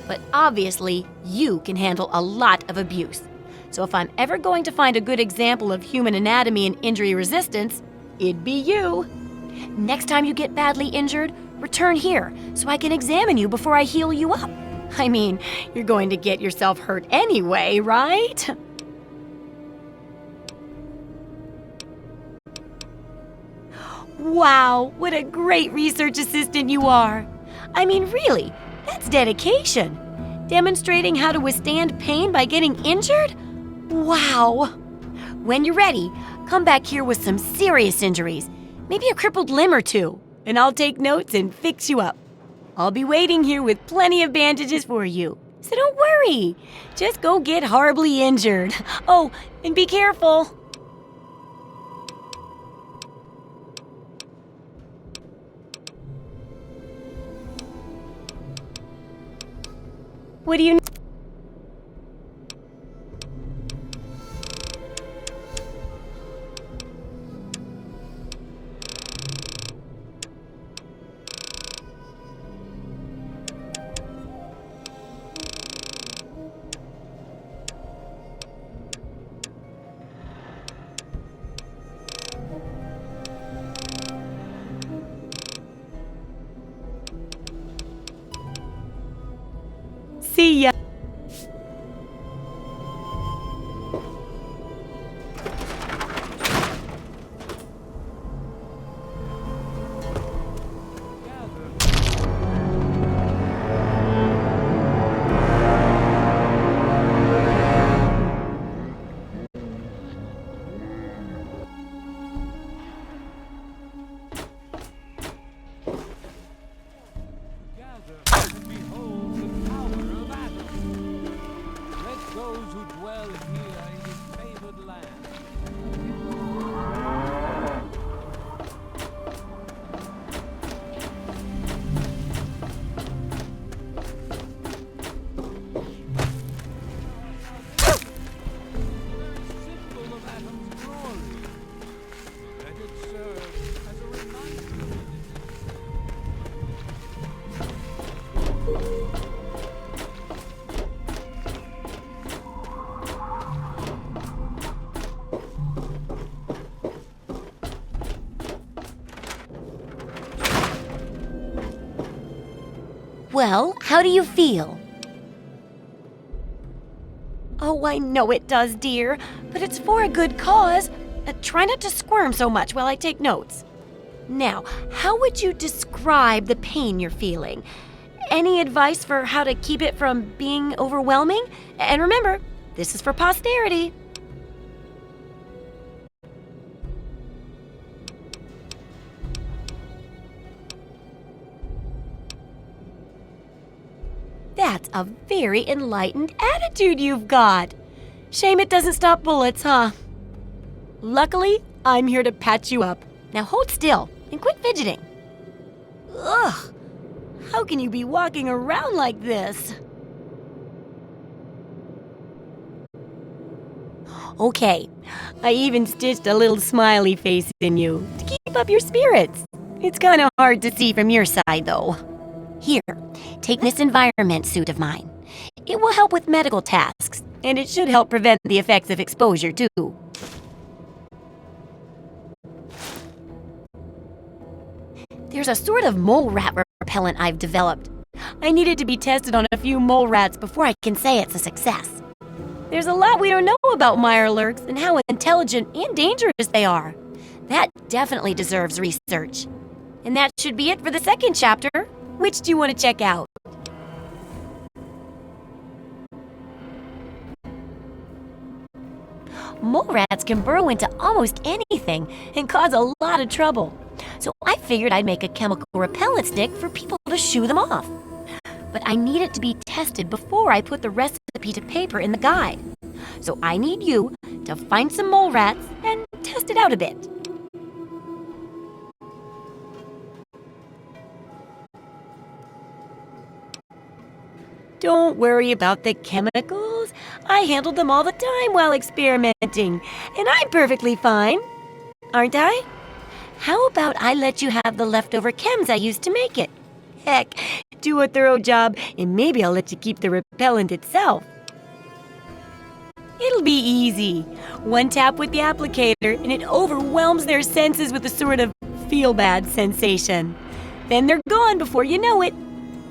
But obviously, you can handle a lot of abuse. So if I'm ever going to find a good example of human anatomy and injury resistance, it'd be you. Next time you get badly injured, return here so I can examine you before I heal you up. I mean, you're going to get yourself hurt anyway, right? Wow, what a great research assistant you are. I mean, really, that's dedication. Demonstrating how to withstand pain by getting injured? Wow. When you're ready, come back here with some serious injuries, maybe a crippled limb or two, and I'll take notes and fix you up. I'll be waiting here with plenty of bandages for you, so don't worry. Just go get horribly injured. Oh, and be careful. What do you... See ya. Those who dwell here in his favored land. Symbol of Adam's glory. Let it serve as a reminder of Well, how do you feel? Oh, I know it does, dear, but it's for a good cause. Try not to squirm so much while I take notes. Now, how would you describe the pain you're feeling? Any advice for how to keep it from being overwhelming? And remember, this is for posterity. That's a very enlightened attitude you've got. Shame it doesn't stop bullets, huh? Luckily, I'm here to patch you up. Now hold still and quit fidgeting. Ugh! How can you be walking around like this? Okay, I even stitched a little smiley face in you to keep up your spirits. It's kind of hard to see from your side, though. Here, take this environment suit of mine. It will help with medical tasks, and it should help prevent the effects of exposure, too. There's a sort of mole rat repellent I've developed. I need it to be tested on a few mole rats before I can say it's a success. There's a lot we don't know about Mirelurks and how intelligent and dangerous they are. That definitely deserves research. And that should be it for the second chapter. Which do you want to check out? Mole rats can burrow into almost anything and cause a lot of trouble. So I figured I'd make a chemical repellent stick for people to shoo them off. But I need it to be tested before I put the recipe to paper in the guide. So I need you to find some mole rats and test it out a bit. Don't worry about the chemicals. I handled them all the time while experimenting, and I'm perfectly fine. Aren't I? How about I let you have the leftover chems I used to make it? Heck, do a thorough job, and maybe I'll let you keep the repellent itself. It'll be easy. One tap with the applicator, and it overwhelms their senses with a sort of feel-bad sensation. Then they're gone before you know it.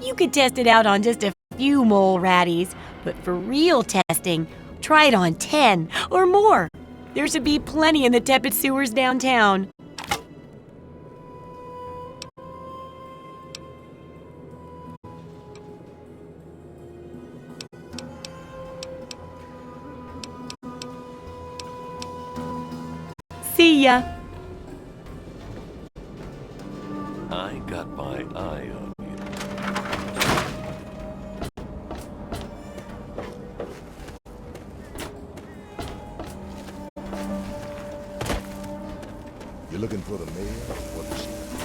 You could test it out on just a few mole ratties, but for real testing, try it on 10 or more. There should be plenty in the tepid sewers downtown. See ya. I got my eye on you. You looking for the mayor or the sheriff?